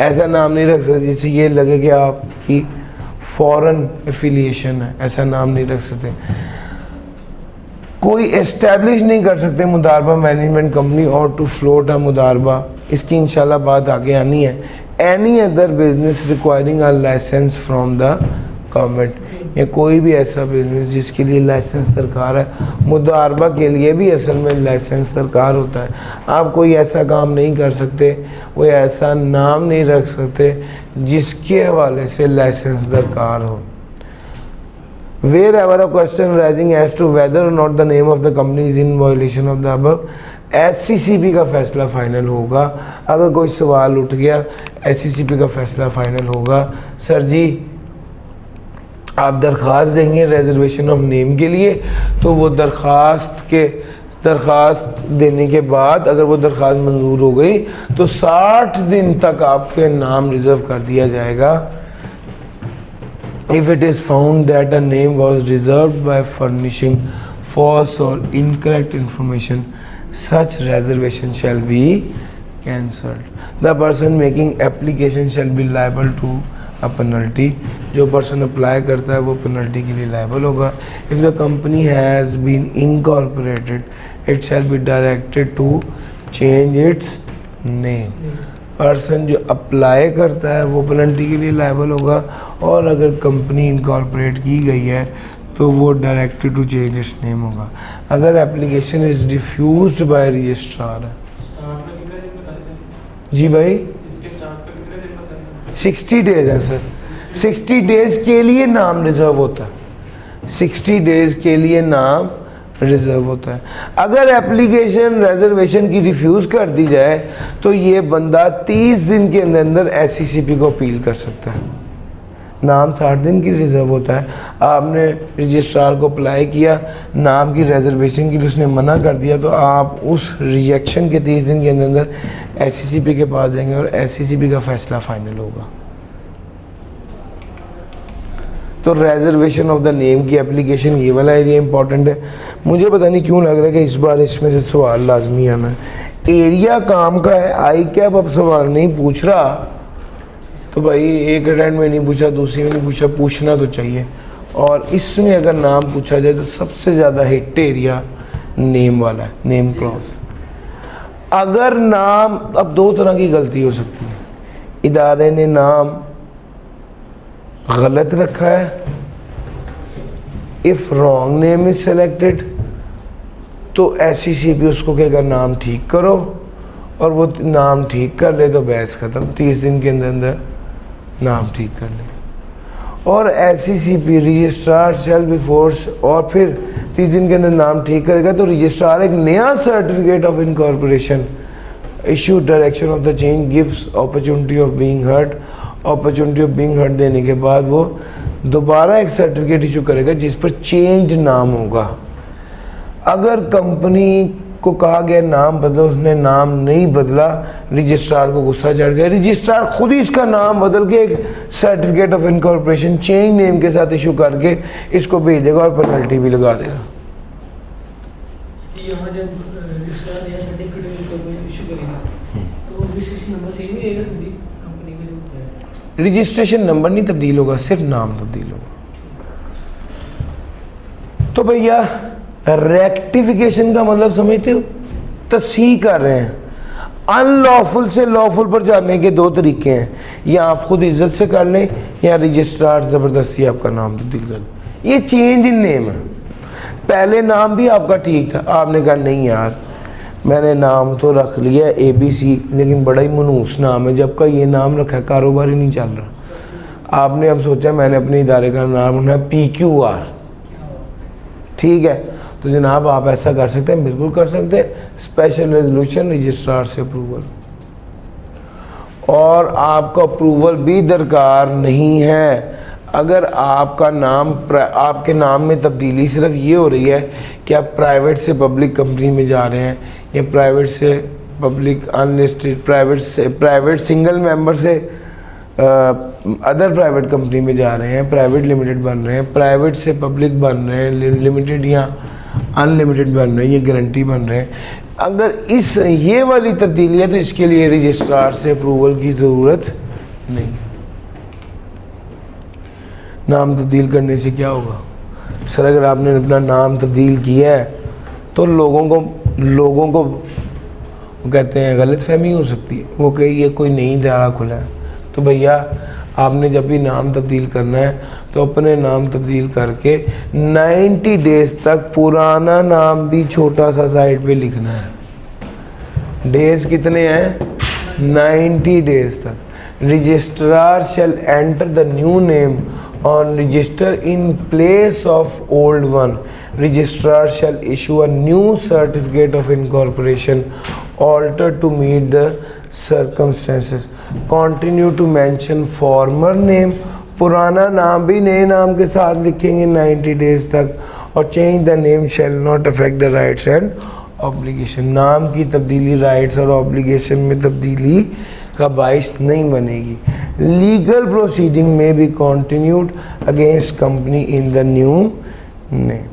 ऐसा नाम नहीं रख सकते जिससे ये लगे कि आपकी फॉरेन एफिलिएशन है, ऐसा नाम नहीं रख सकते। कोई एस्टैब्लिश नहीं कर सकते मुदारबा मैनेजमेंट कंपनी और टू फ्लोट अ मुदारबा, इसकी इंशाल्लाह बात आगे आनी है। Any other business requiring a licence from the government, या कोई भी ऐसा बिजनेस जिसके लिए लाइसेंस दरकार है। मुदारबा के लिए भी असल में लाइसेंस दरकार होता है। आप कोई ऐसा काम नहीं कर सकते, कोई ऐसा नाम नहीं रख सकते जिसके हवाले से लाइसेंस दरकार हो। Wherever a question arising as to whether or not the name of the company is in violation of the above, SCCP का फैसला फाइनल होगा। अगर कोई सवाल उठ गया SCCP का फैसला फाइनल होगा। सर जी आप दरख्वास्त देंगे रिजर्वेशन ऑफ नेम के लिए, तो वो दरख्वास्त देने के बाद अगर वो दरख्वास्त मंजूर हो गई तो 60 दिन तक आपके नाम रिजर्व कर दिया जाएगा। If it is found that a name was reserved by furnishing false or incorrect information, such reservation shall be cancelled. The person making application shall be liable to a penalty. जो person apply करता है वो penalty के लिए liable होगा। If the company has been incorporated, it shall be directed to change its name. Person जो apply करता है वो पेनल्टी के लिए लायबल होगा, और अगर कंपनी इनकॉर्पोरेट की गई है तो वो directed to change its name होगा। अगर application is refused by registrar है। जी भाई 60 डेज है सर, 60 डेज के लिए नाम रिजर्व होता है, 60 डेज के लिए नाम रिजर्व होता है। अगर एप्लीकेशन रिजर्वेशन की रिफ्यूज़ कर दी जाए तो ये बंदा 30 दिन के अंदर SCCP को अपील कर सकता है। नाम 60 दिन की रिजर्व होता है। आपने रजिस्ट्रार को अप्लाई किया, नाम की रिजर्वेशन के लिए उसने मना कर दिया, तो आप उस रिजेक्शन के 30 दिन के अंदर SCCP के पास जाएंगे और SCCP का फैसला फाइनल होगा। तो रिजर्वेशन ऑफ द नेम की एप्लीकेशन ये वाला एरिया इंपॉर्टेंट है। मुझे पता नहीं क्यों लग रहा है कि इस बार इसमें से सवाल लाजमी आना है। एरिया काम का है, आई कैप अब सवाल नहीं पूछ रहा, तो भाई एक अटेम्प्ट में नहीं पूछा, दूसरी में नहीं पूछा, पूछना तो चाहिए। और इसमें अगर नाम पूछा जाए तो सबसे ज़्यादा हिट एरिया नेम वाला है, नेम क्लॉज। अगर नाम, अब दो तरह की गलती हो सकती है। इदारे ने नाम गलत रखा है, if wrong name is selected तो SCCP उसको कहेगा नाम ठीक करो, और वो नाम ठीक कर ले तो बहस ख़त्म, 30 दिन के अंदर नाम ठीक कर ले। और SCCP registrar shall be force, और फिर 30 दिन के अंदर नाम ठीक करेगा तो रजिस्ट्रार एक नया certificate of incorporation issue, direction of the change, gives opportunity of being heard. Opportunity of being heard देने के बाद वो दोबारा एक सर्टिफिकेट इशू करेगा जिस पर चेंज नाम होगा। अगर कंपनी को कहा गया नाम बदलो, उसने नाम नहीं बदला, रजिस्ट्रार को गुस्सा चढ़ गया, रजिस्ट्रार खुद ही इसका नाम बदल के एक certificate of incorporation change name के साथ इशू करके इसको भेज देगा और पेनल्टी भी लगा देगा। यहाँ जब रजिस्ट्रार या सर्टिफिकेट इशू करेगा तो रजिस्ट्रेशन नंबर सेम ही रहेगा, कंपनी का जो होता है रजिस्ट्रेशन नंबर नहीं तब्दील होगा, सिर्फ नाम तब्दील होगा। तो भैया रेक्टिफिकेशन का मतलब समझते हो, तस्हीह कर रहे हैं। अनलॉफुल से लॉफुल पर जाने के दो तरीके हैं, या आप खुद इज्जत से कर लें या रजिस्ट्रार ज़बरदस्ती आपका नाम तब्दील कर दें। ये चेंज इन नेम है। पहले नाम भी आपका ठीक था, आपने कहा नहीं यार मैंने नाम तो रख लिया ABC, लेकिन बड़ा ही मनूस नाम है, जब का ये नाम रखा है कारोबार ही नहीं चल रहा। आपने अब सोचा मैंने अपने इदारे का नाम रखना है PQR, ठीक है, तो जनाब आप ऐसा कर सकते हैं, बिल्कुल कर सकते हैं। स्पेशल रेजोल्यूशन रजिस्ट्रार से अप्रूवल, और आपका अप्रूवल भी दरकार नहीं है अगर आपका नाम आपके नाम में तब्दीली सिर्फ ये हो रही है कि आप प्राइवेट से पब्लिक कंपनी में जा रहे हैं, या प्राइवेट से public unlisted, private single member से अदर प्राइवेट कंपनी में जा रहे हैं, प्राइवेट लिमिटेड बन रहे हैं, प्राइवेट से पब्लिक बन रहे हैं, लिमिटेड या अनलिमिटेड बन रहे हैं, ये गारंटी बन रहे हैं। अगर इस ये वाली तब्दीली है तो इसके लिए रजिस्ट्रार से अप्रूवल की ज़रूरत नहीं। नाम तब्दील करने से क्या होगा सर? अगर आपने अपना नाम तब्दील किया है तो लोगों को वो कहते हैं गलतफहमी हो सकती है, वो कहे ये कोई नई इदारा खुला है। तो भैया आपने जब भी नाम तब्दील करना है तो अपने नाम तब्दील करके 90 डेज़ तक पुराना नाम भी छोटा सा साइड पे लिखना है। डेज़ कितने हैं? 90 डेज़ तक। Registrar shall enter the new name on register in place of old one. Registrar shall issue a new certificate of incorporation altered to meet the circumstances. Continue to mention former name. पुराना नाम भी नए नाम के साथ लिखेंगे 90 days तक, और change the name shall not affect the rights and obligation. नाम की तब्दीली राइट्स और ऑब्लिगेशन में तब्दीली का बाइस नहीं बनेगी। लीगल प्रोसीडिंग में be continued against company in the new name.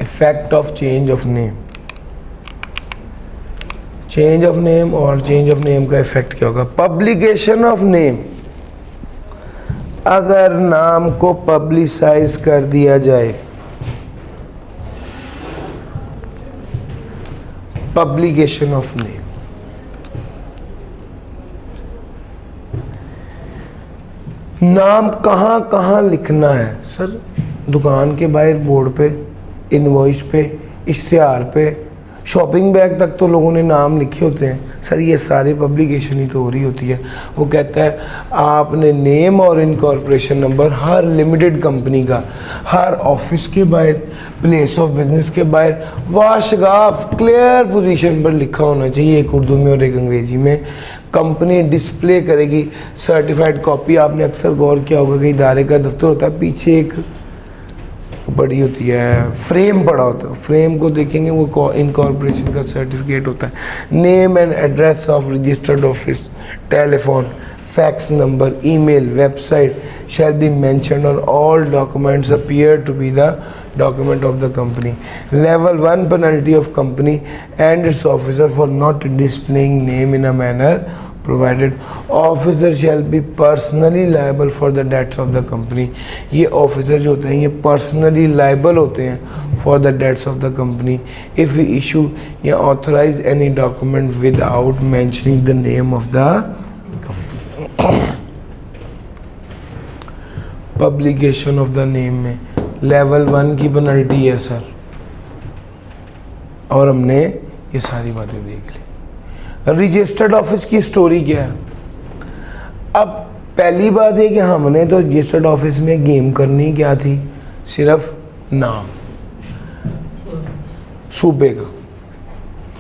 Effect of change of name, change of name और चेंज ऑफ नेम का इफेक्ट क्या होगा? पब्लिकेशन ऑफ नेम, अगर नाम को पब्लिसाइज कर दिया जाए, पब्लिकेशन ऑफ नेम, नाम कहाँ कहाँ लिखना है सर? दुकान के बाहर बोर्ड पे, इनवॉइस पे, इश्तिहार पे, शॉपिंग बैग तक तो लोगों ने नाम लिखे होते हैं सर। ये सारी पब्लिकेशन ही तो हो रही होती है। वो कहता है आपने नेम और इनकॉर्पोरेशन नंबर हर लिमिटेड कंपनी का, हर ऑफिस के बाहर, प्लेस ऑफ बिजनेस के बाहर वाशगाफ क्लियर पोजीशन पर लिखा होना चाहिए, एक उर्दू में और एक अंग्रेजी में। कंपनी डिस्प्ले करेगी सर्टिफाइड कॉपी। आपने अक्सर गौर किया होगा कि इदारे का दफ्तर होता है, पीछे एक बड़ी होती है फ्रेम पड़ा होता है, फ्रेम को देखेंगे वो इनकॉर्पोरेशन का सर्टिफिकेट होता है। Name and address of registered office, telephone, fax number, email, website shall be mentioned on all documents appear to be the document of the company. Level 1 penalty of company and its officer for not displaying name in a manner provided. Officer shall be personally liable for the debts of the company. ये officer जो होते हैं ये personally liable होते हैं for the debts of the company if we issue या authorize any document without mentioning the name of the company. Publication of the name में level 1 की पेनल्टी है सर, और हमने ये सारी बातें देख ली। रजिस्टर्ड ऑफिस की स्टोरी क्या है? अब पहली बात है कि हमने तो रजिस्टर्ड ऑफिस में गेम करनी क्या थी? सिर्फ नाम सूबे का।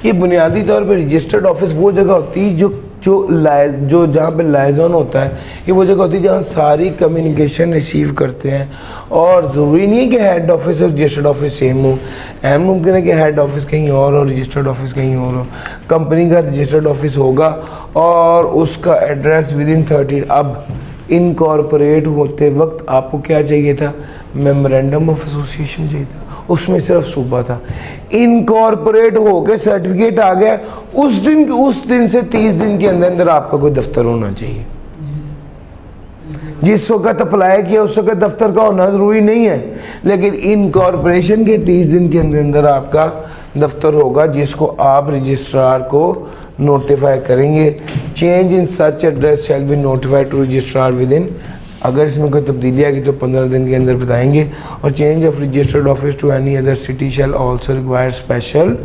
ये बुनियादी तौर पर रजिस्टर्ड ऑफिस वो जगह होती है जो जहाँ पे लाइजन होता है, ये वो जगह होती है जहाँ सारी कम्युनिकेशन रिसीव करते हैं। और ज़रूरी नहीं है कि हेड ऑफिस और रजिस्टर्ड ऑफिस सेम हो, अहम मुमकिन है कि हेड ऑफिस कहीं और रजिस्टर्ड ऑफिस कहीं और हो। कंपनी का रजिस्टर्ड ऑफिस होगा और उसका एड्रेस विदिन 30। अब इनकॉर्पोरेट होते वक्त आपको क्या चाहिए था? मेमोरेंडम ऑफ एसोसिएशन चाहिए था, उसमें सिर्फ सूबा था। इनकॉर्पोरेट होके सर्टिफिकेट आ गया, उस दिन से 30 दिन के अंदर अंदर आपका कोई दफ्तर होना चाहिए। जिस वक्त अप्लाई किया उस वक्त दफ्तर का होना ज़रूरी नहीं है, लेकिन इनकॉर्पोरेशन के 30 दिन के अंदर आपका दफ्तर होगा, जिसको आप रजिस्ट्रार को नोटिफाई करेंगे। Change in such address shall be notified to registrar within, अगर इसमें कोई तब्दीली आएगी तो 15 दिन के अंदर बताएंगे। और change of registered office to any other city shall also require special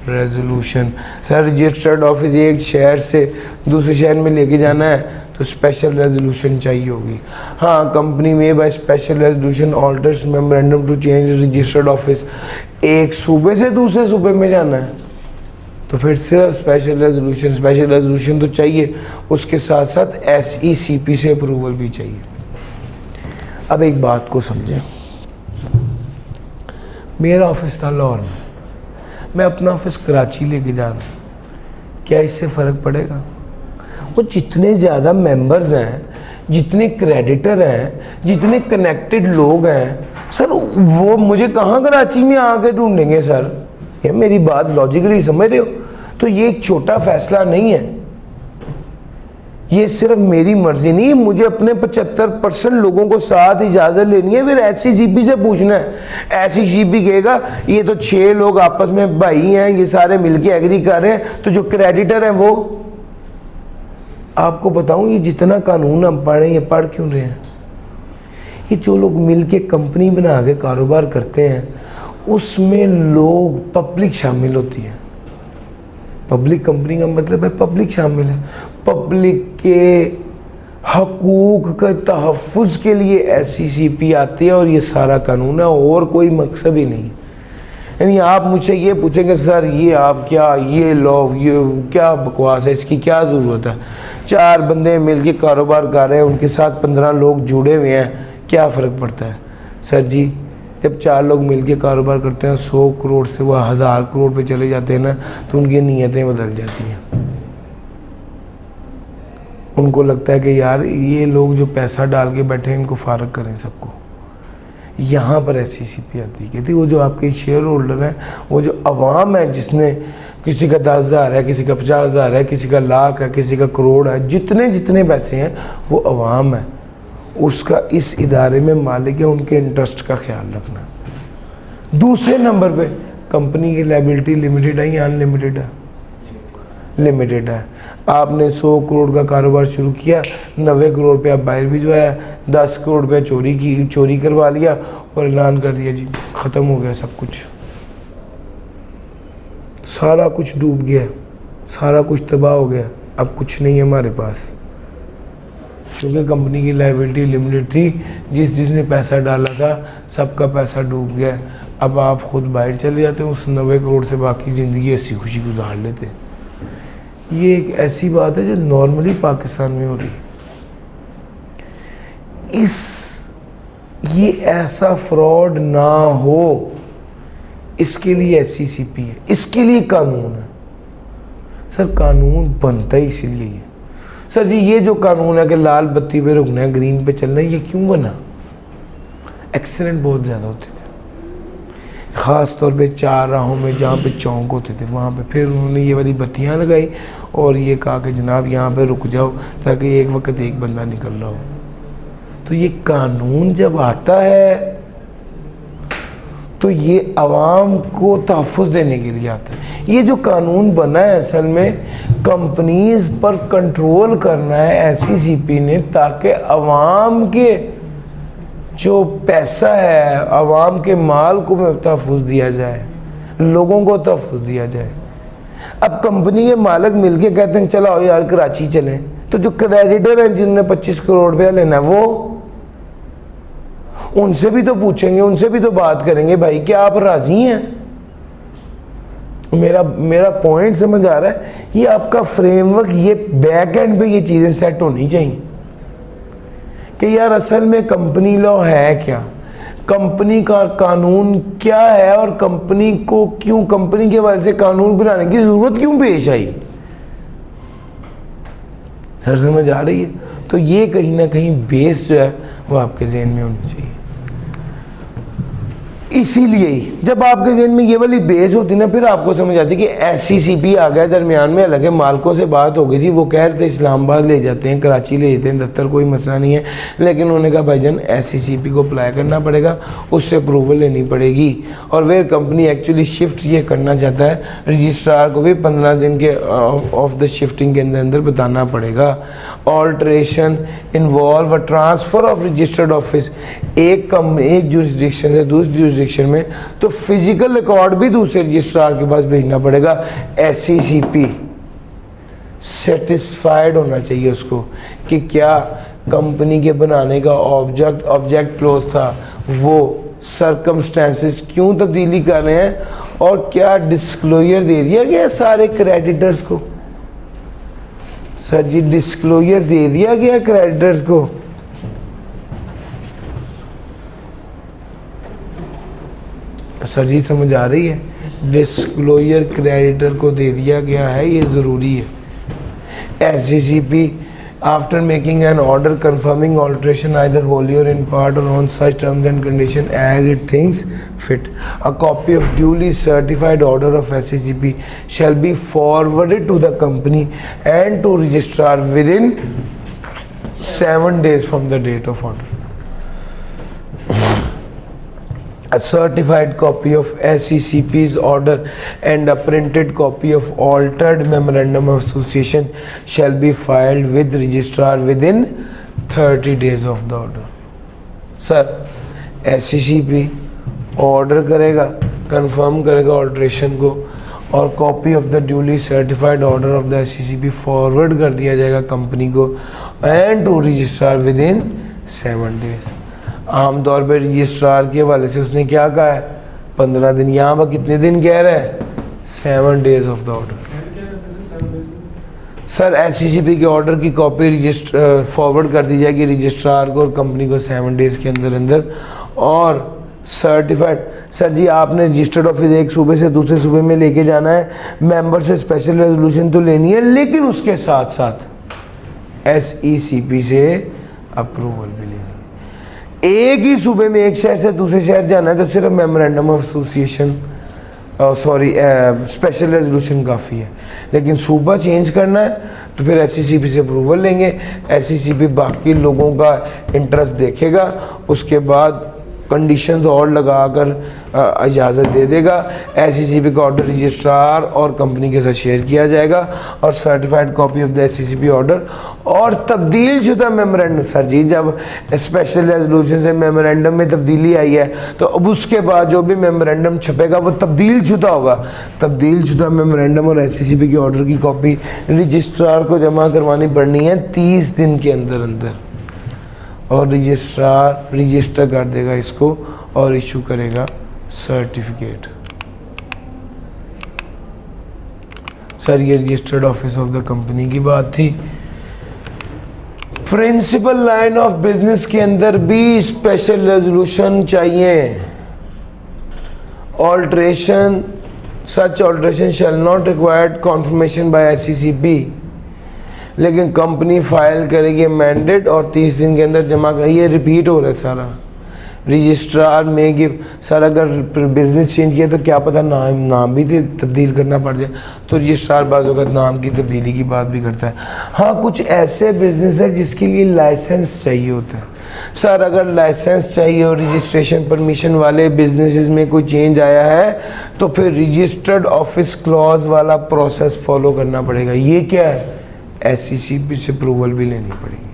resolution. Sir registered office एक शहर से दूसरे शहर में लेके जाना है तो स्पेशल रेजोल्यूशन चाहिए होगी। हाँ, कंपनी में by special resolution alters memorandum to change registered office, एक सूबे से दूसरे सूबे में जाना है तो फिर सिर्फ स्पेशल रेजोल्यूशन तो चाहिए, उसके साथ साथ SECP से अप्रूवल भी चाहिए। अब एक बात को समझें, मेरा ऑफिस था लाहौर में, मैं अपना ऑफिस कराची लेके जा रहा हूँ, क्या इससे फ़र्क पड़ेगा? वो जितने ज़्यादा मेंबर्स हैं, जितने क्रेडिटर हैं, जितने कनेक्टेड लोग हैं सर, वो मुझे कहाँ कराची में आके ढूंढेंगे सर? ये मेरी बात लॉजिकली समझ रहे हो? तो ये एक छोटा फैसला नहीं है, ये सिर्फ मेरी मर्जी नहीं है, मुझे अपने 75% लोगों को साथ इजाज़त लेनी है, फिर SECP से पूछना है। SECP कहेगा ये तो 6 लोग आपस में भाई हैं, ये सारे मिलके एग्री कर रहे हैं, तो जो क्रेडिटर हैं वो, आपको बताऊं ये जितना कानून हम पढ़ रहे हैं, ये पढ़ क्यों रहे हैं? ये जो लोग मिलके कंपनी बना के कारोबार करते हैं उसमें लोग, पब्लिक शामिल होती है। पब्लिक कंपनी का मतलब है पब्लिक शामिल है, पब्लिक के हकूक़ का तहफ़्फ़ुज़ के लिए SECP आती है, और ये सारा कानून है, और कोई मकसद ही नहीं। यानी आप मुझसे ये पूछेंगे सर ये आप क्या, ये लॉ, ये क्या बकवास है, इसकी क्या ज़रूरत है? 4 बंदे मिलके कारोबार कर रहे हैं, उनके साथ 15 लोग जुड़े हुए हैं, क्या फ़र्क पड़ता है? सर जी, जब 4 लोग मिलके कारोबार करते हैं, 100 करोड़ से वो 1000 करोड़ पे चले जाते हैं ना, तो उनकी नीयतें बदल जाती हैं। उनको लगता है कि यार ये लोग जो पैसा डाल के बैठे हैं, इनको फारग करें सबको। यहाँ पर SECP आती है, कहती वो जो आपके शेयर होल्डर हैं, वो जो अवाम है, जिसने किसी का 10,000 है, किसी का 50,000 है, किसी का लाख है, किसी का करोड़ है, जितने जितने पैसे हैं वो अवाम है, उसका इस इदारे में मालिक है, उनके इंटरेस्ट का ख्याल रखना। दूसरे नंबर पे कंपनी की लायबिलिटी लिमिटेड है या अनलिमिटेड है? लिमिटेड है। आपने 100 करोड़ का कारोबार शुरू किया, 90 करोड़ पे आप बाहर भिजवाया, 10 करोड़ पे चोरी करवा लिया और ऐलान कर दिया जी ख़त्म हो गया सब कुछ, सारा कुछ डूब गया, सारा कुछ तबाह हो गया, अब कुछ नहीं है हमारे पास, क्योंकि कंपनी की लायबिलिटी लिमिटेड थी। जिसने पैसा डाला था सबका पैसा डूब गया। अब आप खुद बाहर चले जाते हैं, उस 90 करोड़ से बाकी ज़िंदगी ऐसी खुशी गुजार लेते हैं। ये एक ऐसी बात है जो नॉर्मली पाकिस्तान में हो रही है। ये ऐसा फ्रॉड ना हो, इसके लिए SECP है, इसके लिए कानून है। सर कानून बनता ही इसीलिए है। सर जी ये जो कानून है कि लाल बत्ती पे रुकना है, ग्रीन पे चलना है, ये क्यों बना? एक्सीडेंट बहुत ज़्यादा होते थे, ख़ास तौर पे 4 राहों में जहाँ पे चौंक होते थे वहाँ पे। फिर उन्होंने ये वाली बत्तियाँ लगाई और ये कहा कि जनाब यहाँ पे रुक जाओ, ताकि एक वक्त एक बंदा निकल रहा हो। तो ये कानून जब आता है तो ये आवाम को तहफ़्फ़ुज़ देने के लिए आता है। ये जो कानून बना है असल में कंपनीज़ पर कंट्रोल करना है SECP ने, ताकि आवाम के जो पैसा है, आवाम के माल को तहफ़्फ़ुज़ दिया जाए, लोगों को तहफ़्फ़ुज़ दिया जाए। अब कंपनी के मालिक मिलके कहते हैं चलो यार कराची चलें, तो जो क्रेडिटर हैं जिन्होंने 25 करोड़ रुपया लेना है वो, उनसे भी तो पूछेंगे, उनसे भी तो बात करेंगे, भाई क्या आप राज़ी हैं? मेरा पॉइंट समझ आ रहा है? ये आपका फ्रेमवर्क, ये बैक एंड पे ये चीज़ें सेट होनी चाहिए कि यार असल में कंपनी लॉ है क्या, कंपनी का कानून क्या है, और कंपनी को क्यों, कंपनी के वजह से कानून बनाने की ज़रूरत क्यों पेश आई। सर समझ आ रही है? तो ये कहीं ना कहीं बेस जो है वो आपके जहन में होनी चाहिए। इसीलिए ही जब आपके जहन में ये वाली बेस होती ना, फिर आपको समझ आती कि SCCP आ गया दरमियान में। हालांकि मालकों से बात हो गई थी, वो कह रहे थे इस्लामाबाद ले जाते हैं, कराची ले जाते हैं, दफ्तर कोई मसला नहीं है, लेकिन उन्होंने कहा भाईजान SCCP को अप्लाई करना पड़ेगा, उससे अप्रूवल लेनी पड़ेगी। और वे कंपनी एक्चुअली शिफ्ट ये करना चाहता है, रजिस्ट्रार को भी 15 दिन के ऑफ द शिफ्टिंग के अंदर अंदर बताना पड़ेगा। Alteration involve transfer of registered office, एक जुरिस्डिक्शन से दूसरी जुरिस्डिक्शन में, तो फिजिकल रिकॉर्ड भी दूसरे रजिस्ट्रार के पास भेजना पड़ेगा। SCCP सेटिस्फाइड होना चाहिए उसको कि क्या कंपनी के बनाने का ऑब्जेक्ट क्लोज था, वो सर्कमस्टेंसेस क्यों तब्दीली कर रहे हैं, और क्या डिस्क्लोजर दे दिया गया सारे क्रेडिटर्स को। सर जी डिस्क्लोजर दे दिया गया क्रेडिटर्स को। सर जी समझ आ रही है, डिस्क्लोजर क्रेडिटर को दे दिया गया है, ये ज़रूरी है। SCCP after making an order confirming alteration either wholly or in part or on such terms and condition as it thinks fit, a copy of duly certified order of SCCP shall be forwarded to the company and to registrar within 7 days from the date of order. A certified copy of SCCP's order and a printed copy of altered memorandum of association shall be filed with registrar within 30 days of the order. Sir, SCCP order करेगा, confirm करेगा alteration को, और copy of the duly certified order of the SCCP forward कर दिया जाएगा company को and to registrar within 7 days. आमतौर पर रजिस्ट्रार के हवाले से उसने क्या कहा है, 15 दिन, यहाँ पर कितने दिन कह रहा है, 7 days of the order. Sir SCCP के ऑर्डर की कॉपी फॉरवर्ड कर दी जाएगी रजिस्ट्रार को और कंपनी को 7 डेज के अंदर अंदर। और सर्टिफाइड, सर जी आपने रजिस्टर्ड ऑफिस एक सूबे से दूसरे सूबे में लेके जाना है, मेंबर से स्पेशल रेजोल्यूशन तो लेनी है, लेकिन उसके साथ साथ SECP से अप्रूवल भी लेनी है। एक ही सूबे में एक शहर से दूसरे शहर जाना है तो सिर्फ memorandum of association special resolution काफ़ी है, लेकिन सूबा चेंज करना है तो फिर SCCP से अप्रूवल लेंगे। SCCP बाकी लोगों का इंटरेस्ट देखेगा, उसके बाद कंडीशंस और लगाकर इजाज़त दे देगा। SCCP का ऑर्डर रजिस्ट्रार और कंपनी के साथ शेयर किया जाएगा और certified copy of the SCCP order और तब्दील शुदा मेमोरेंडम। सर जी जब स्पेशल रेजोल्यूशन से मेमोरेंडम में तब्दीली आई है तो अब उसके बाद जो भी मेमोरेंडम छपेगा वो तब्दील शुदा होगा। तब्दील शुदा मेमोरेंडम और SCCP के ऑर्डर की कॉपी रजिस्ट्रार को जमा करवानी पड़नी है 30 दिन के अंदर अंदर, और रजिस्ट्रार रजिस्टर कर देगा इसको और इशू करेगा सर्टिफिकेट। सर ये registered office of the company की बात थी। प्रिंसिपल लाइन ऑफ बिजनेस के अंदर भी स्पेशल रेजोल्यूशन चाहिए। Alteration, such alteration shall not required confirmation by SCCP, लेकिन कंपनी फाइल करेगी मैंडेट और 30 दिन के अंदर जमा कर। ये रिपीट हो रहा है सारा। रजिस्ट्रार में गिव, सर अगर बिजनेस चेंज किया तो क्या पता नाम भी तब्दील करना पड़ जाए, तो रजिस्ट्रार बाज़ वक़्त नाम की तब्दीली की बात भी करता है। हाँ कुछ ऐसे बिजनेस है जिसके लिए लाइसेंस चाहिए होता है। सर अगर लाइसेंस चाहिए और रजिस्ट्रेशन परमिशन वाले बिजनेसेस में कोई चेंज आया है तो फिर रजिस्टर्ड ऑफिस क्लॉज वाला प्रोसेस फॉलो करना पड़ेगा। ये क्या है, SCCP से अप्रूवल भी लेनी पड़ेगी।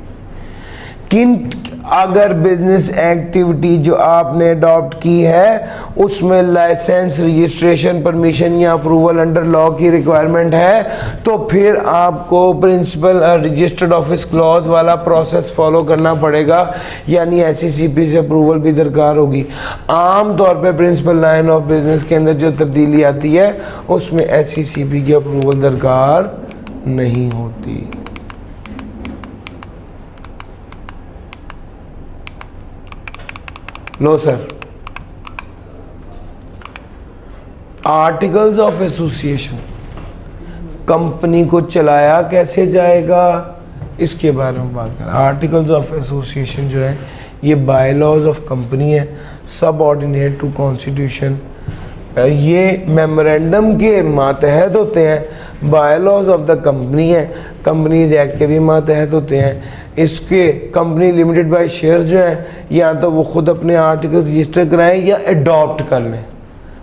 अगर बिजनेस एक्टिविटी जो आपने अडॉप्ट की है उसमें लाइसेंस, रजिस्ट्रेशन, परमिशन या अप्रूवल अंडर लॉ की रिक्वायरमेंट है तो फिर आपको प्रिंसिपल रजिस्टर्ड ऑफिस क्लॉज वाला प्रोसेस फॉलो करना पड़ेगा, यानी SCCP से अप्रूवल भी दरकार होगी। आम तौर पे प्रिंसिपल लाइन ऑफ बिजनेस के अंदर जो तब्दीली आती है उसमें SCCP की अप्रूवल दरकार नहीं होती। लो sir, articles of association, company को चलाया कैसे जाएगा इसके बारे में बात करें। आर्टिकल्स ऑफ एसोसिएशन जो है ये बायलॉज ऑफ कंपनी है। Subordinate to constitution. ये मेमोरेंडम के मातहत होते हैं, बायलॉज ऑफ द कंपनी है, कंपनीज एक्ट के भी मातहत होते हैं। इसके कंपनी लिमिटेड बाय शेयर्स जो है या तो वो खुद अपने आर्टिकल रजिस्टर कराएं या अडॉप्ट कर लें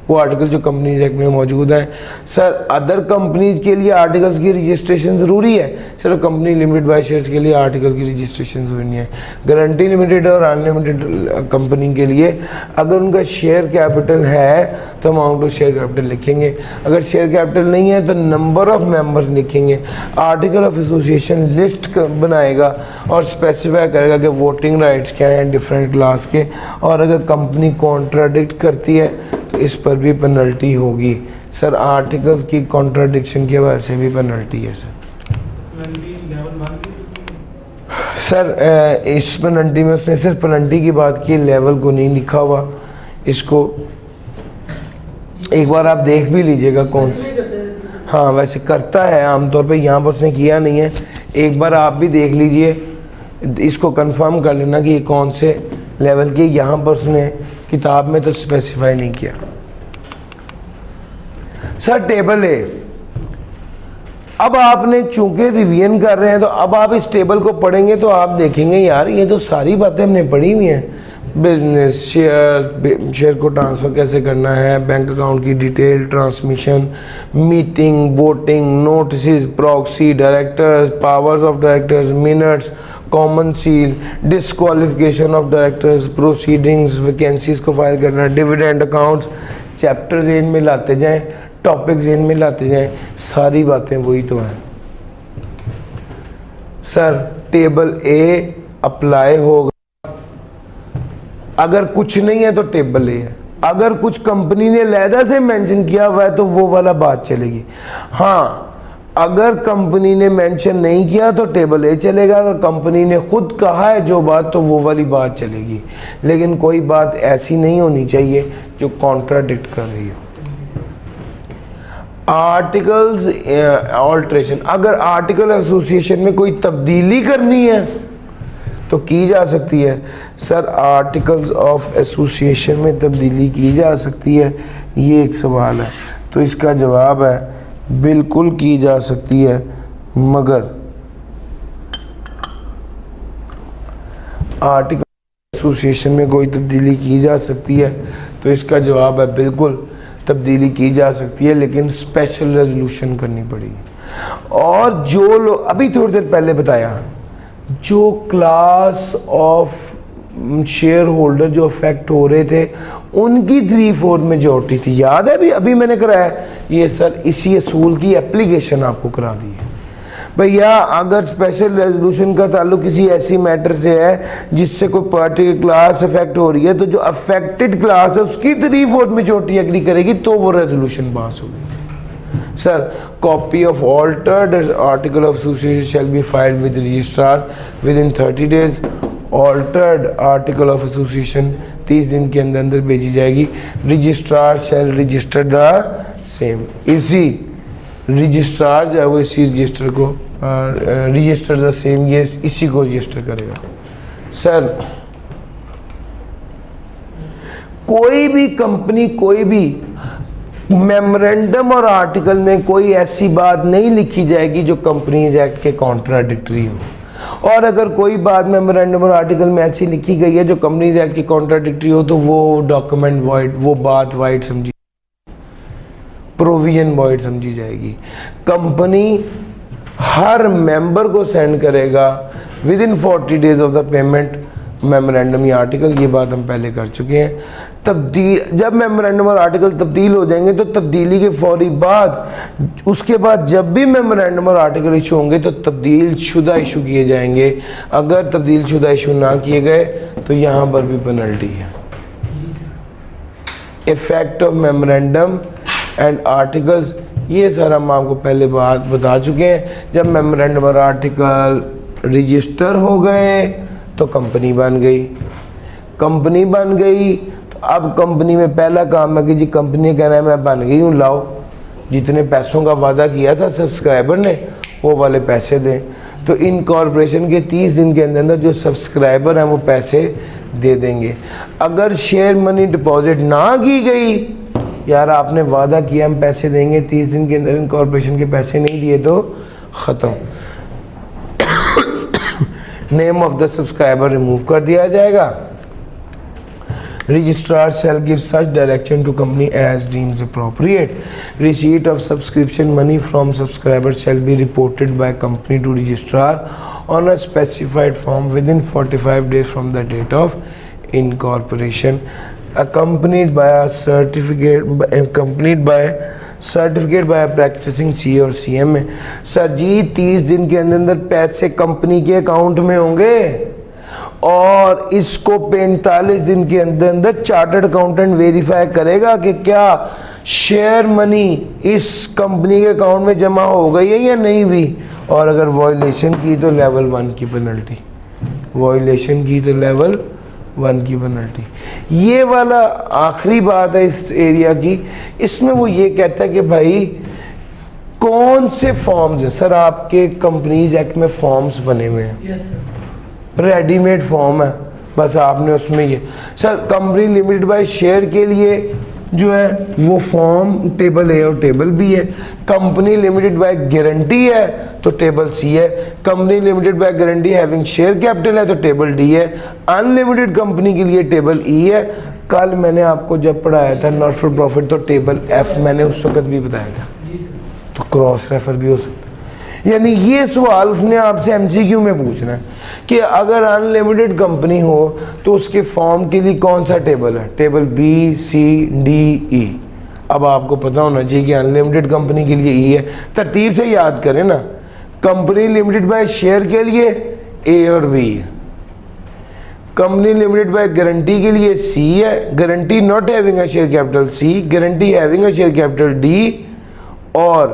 वो आर्टिकल जो कंपनीज एक्ट में मौजूद है। सर अदर कंपनीज के लिए आर्टिकल्स की रजिस्ट्रेशन ज़रूरी है, सिर्फ कंपनी लिमिटेड बाय शेयर्स के लिए आर्टिकल की रजिस्ट्रेशन ज़रूरी नहीं है। गारंटी लिमिटेड और अनलिमिटेड कंपनी के लिए अगर उनका शेयर कैपिटल है तो अमाउंट ऑफ शेयर कैपिटल लिखेंगे, अगर शेयर कैपिटल नहीं है तो नंबर ऑफ मेंबर्स लिखेंगे। आर्टिकल ऑफ एसोसिएशन लिस्ट बनाएगा और स्पेसिफाई करेगा कि वोटिंग राइट्स क्या हैं डिफरेंट क्लास के, और अगर कंपनी कॉन्ट्राडिक्ट करती है तो इस पर भी पेनल्टी होगी। सर आर्टिकल्स की कॉन्ट्राडिक्शन की वजह से भी पेनल्टी है सर। इस पेनल्टी में उसने सिर्फ पेनल्टी की बात की, लेवल को नहीं लिखा हुआ। इसको एक बार आप देख भी लीजिएगा कौन सी, हाँ वैसे करता है आमतौर पे, यहाँ पर उसने किया नहीं है। एक बार आप भी देख लीजिए, इसको कंफर्म कर लेना कि ये कौन से लेवल की, यहाँ पर उसने किताब में तो स्पेसिफाई नहीं किया। सर टेबल ए, अब आपने चूंकि रिवीजन कर रहे हैं तो अब आप इस टेबल को पढ़ेंगे तो आप देखेंगे यार ये तो सारी बातें हमने पढ़ी हुई हैं। बिजनेस शेयर को ट्रांसफ़र कैसे करना है, बैंक अकाउंट की detail, transmission, meeting, voting, notice, proxy, directors, powers of directors, minutes, common seal, disqualification of directors, proceedings, vacancies को फाइल करना, डिविडेंड अकाउंट्स। चैप्टर जेन में लाते जाएं, टॉपिक जेन में लाते जाएं, सारी बातें वही तो हैं। सर टेबल ए अप्लाई होगा, अगर कुछ नहीं है तो टेबल ए है, अगर कुछ कंपनी ने लहदा से मेंशन किया हुआ है तो वो वाला बात चलेगी। हाँ अगर कंपनी ने मेंशन नहीं किया तो टेबल ए चलेगा, अगर कंपनी ने खुद कहा है जो बात तो वो वाली बात चलेगी। लेकिन कोई बात ऐसी नहीं होनी चाहिए जो कॉन्ट्राडिक्ट कर रही हो। आर्टिकल्स ऑल्ट्रेशन, अगर आर्टिकल एसोसिएशन में कोई तब्दीली करनी है तो की जा सकती है। सर आर्टिकल्स ऑफ एसोसिएशन में तब्दीली की जा सकती है, ये एक सवाल है, तो इसका जवाब है बिल्कुल की जा सकती है, मगर आर्टिकल एसोसिएशन में कोई तब्दीली की जा सकती है तो इसका जवाब है बिल्कुल तब्दीली की जा सकती है, लेकिन स्पेशल रेजोल्यूशन करनी पड़ेगी। और जो लोग अभी थोड़ी देर पहले बताया, जो क्लास ऑफ शेयर होल्डर जो अफेक्ट हो रहे थे उनकी 3/4 मेजॉरिटी थी, याद है अभी मैंने कराया ये सर, इसी असूल की एप्लीकेशन आपको करा दी है। भैया अगर स्पेशल रेजोल्यूशन का ताल्लुक किसी ऐसी मैटर से है जिससे कोई पर्टिकुलर क्लास अफेक्ट हो रही है तो जो अफेक्टेड क्लास है उसकी 3/4 मेजॉरिटी एग्री करेगी तो वो रेजोल्यूशन पास होगी। Sir copy of altered article of association shall be filed with registrar within 30 days. Altered article of association 30 दिन के अंदर अंदर भेजी जाएगी। Registrar shall register the same, इसी रजिस्ट्रार जो है वो इसी रजिस्टर को रजिस्टर द सेम, ये इसी को रजिस्टर करेगा। सर कोई भी कंपनी कोई भी मेमोरेंडम और आर्टिकल में कोई ऐसी बात नहीं लिखी जाएगी जो कंपनीज एक्ट के कॉन्ट्राडिक्टरी हो, और अगर कोई बात मेमोरेंडम और आर्टिकल में ऐसी लिखी गई है जो कंपनीज एक्ट की कॉन्ट्राडिक्टरी हो तो वो डॉक्यूमेंट वॉइड, वो बात वाइड समझी, प्रोविजन वॉइड समझी जाएगी। कंपनी हर मेंबर को सेंड करेगा with in 40 days of the payment memorandum या आर्टिकल, ये बात हम पहले कर चुके हैं। तब्दील जब मेमोरेंडम और आर्टिकल तब्दील हो जाएंगे तो तब्दीली के फौरी बाद उसके बाद जब भी मेमोरेंडम और आर्टिकल इशू होंगे तो तब्दील शुदा इशू किए जाएंगे। अगर तब्दील शुदा इशू ना किए गए तो यहाँ पर भी पेनल्टी है। Effect of memorandum and articles, ये सर हम आपको पहले बात बता चुके हैं। जब मेमोरेंडम और आर्टिकल रजिस्टर हो गए तो कंपनी बन गई, कंपनी बन गई तो अब कंपनी में पहला काम है कि जी कंपनी कहना है मैं बन गई हूँ, लाओ जितने पैसों का वादा किया था सब्सक्राइबर ने वो वाले पैसे दें। तो इनकॉर्पोरेशन के 30 दिन के अंदर जो सब्सक्राइबर हैं वो पैसे दे देंगे। अगर शेयर मनी डिपॉजिट ना की गई, यार आपने वादा किया हम पैसे देंगे, 30 दिन के अंदर इनकॉर्पोरेशन के पैसे नहीं दिए तो ख़त्म, name of the subscriber remove कर दिया जाएगा। Registrar shall give such direction to company as deems appropriate. Receipt of subscription money from subscriber shall be reported by company to registrar on a specified form within 45 days from the date of incorporation, accompanied by a certificate by a practicing CA और CMA। Sir जी 30 दिन के अंदर पैसे company के account में होंगे और इसको 45 दिन के अंदर चार्टर्ड अकाउंटेंट वेरीफाई करेगा कि क्या शेयर मनी इस कंपनी के अकाउंट में जमा हो गई है या नहीं हुई, और अगर वॉयलेशन की तो लेवल 1 की पेनल्टी, वॉयलेशन की तो लेवल 1 की पेनल्टी। ये वाला आखिरी बात है इस एरिया की, इसमें वो ये कहता है कि भाई कौन से फॉर्म्स हैं। सर आपके कंपनीज एक्ट में फॉर्म्स बने हुए हैं, यस सर, रेडीमेड फॉर्म है, बस आपने उसमें ये sir company limited bye share के लिए जो है वो फॉर्म टेबल ए और टेबल बी है। कंपनी लिमिटेड बाय गारंटी है तो टेबल सी है। Company limited by guarantee having share capital है तो टेबल डी है। अनलिमिटेड कंपनी के लिए टेबल ई है। कल मैंने आपको जब पढ़ाया था नॉट फॉर प्रॉफिट तो टेबल एफ मैंने उस वक्त भी बताया था, तो क्रॉस रेफर भी हो सकता है। यानी ये सवाल उसने आपसे एमसीक्यू में पूछना है कि अगर अनलिमिटेड कंपनी हो तो उसके फॉर्म के लिए कौन सा टेबल है, table B C D E. अब आपको पता होना चाहिए कि अनलिमिटेड कंपनी के लिए ई है। तरतीब से याद करें ना, कंपनी लिमिटेड बाय शेयर के लिए ए और बी है, कंपनी लिमिटेड बाय गारंटी के लिए सी है, guarantee not having a share capital C, guarantee having a share capital D, और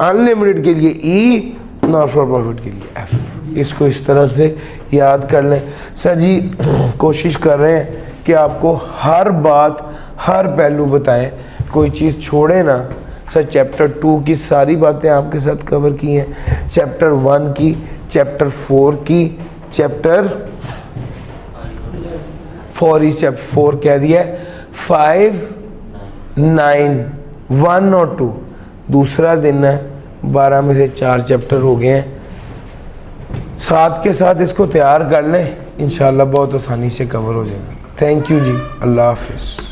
अनलिमिटेड के लिए ई, नॉट फॉर प्रॉफिट के लिए एफ। इसको इस तरह से याद कर लें। सर जी कोशिश कर रहे हैं कि आपको हर बात हर पहलू बताएं, कोई चीज़ छोड़े ना। सर चैप्टर 2 की सारी बातें आपके साथ कवर की हैं, चैप्टर 1 की, चैप्टर 4 की, चैप्टर 4 ही चैप्टर 4 कह दिया, 5, 9, 1 और 2 दूसरा दिन है, 12 में से 4 चैप्टर हो गए हैं। साथ के साथ इसको तैयार कर लें, इंशाल्लाह बहुत आसानी से कवर हो जाएगा। थैंक यू जी, अल्लाह हाफिज़।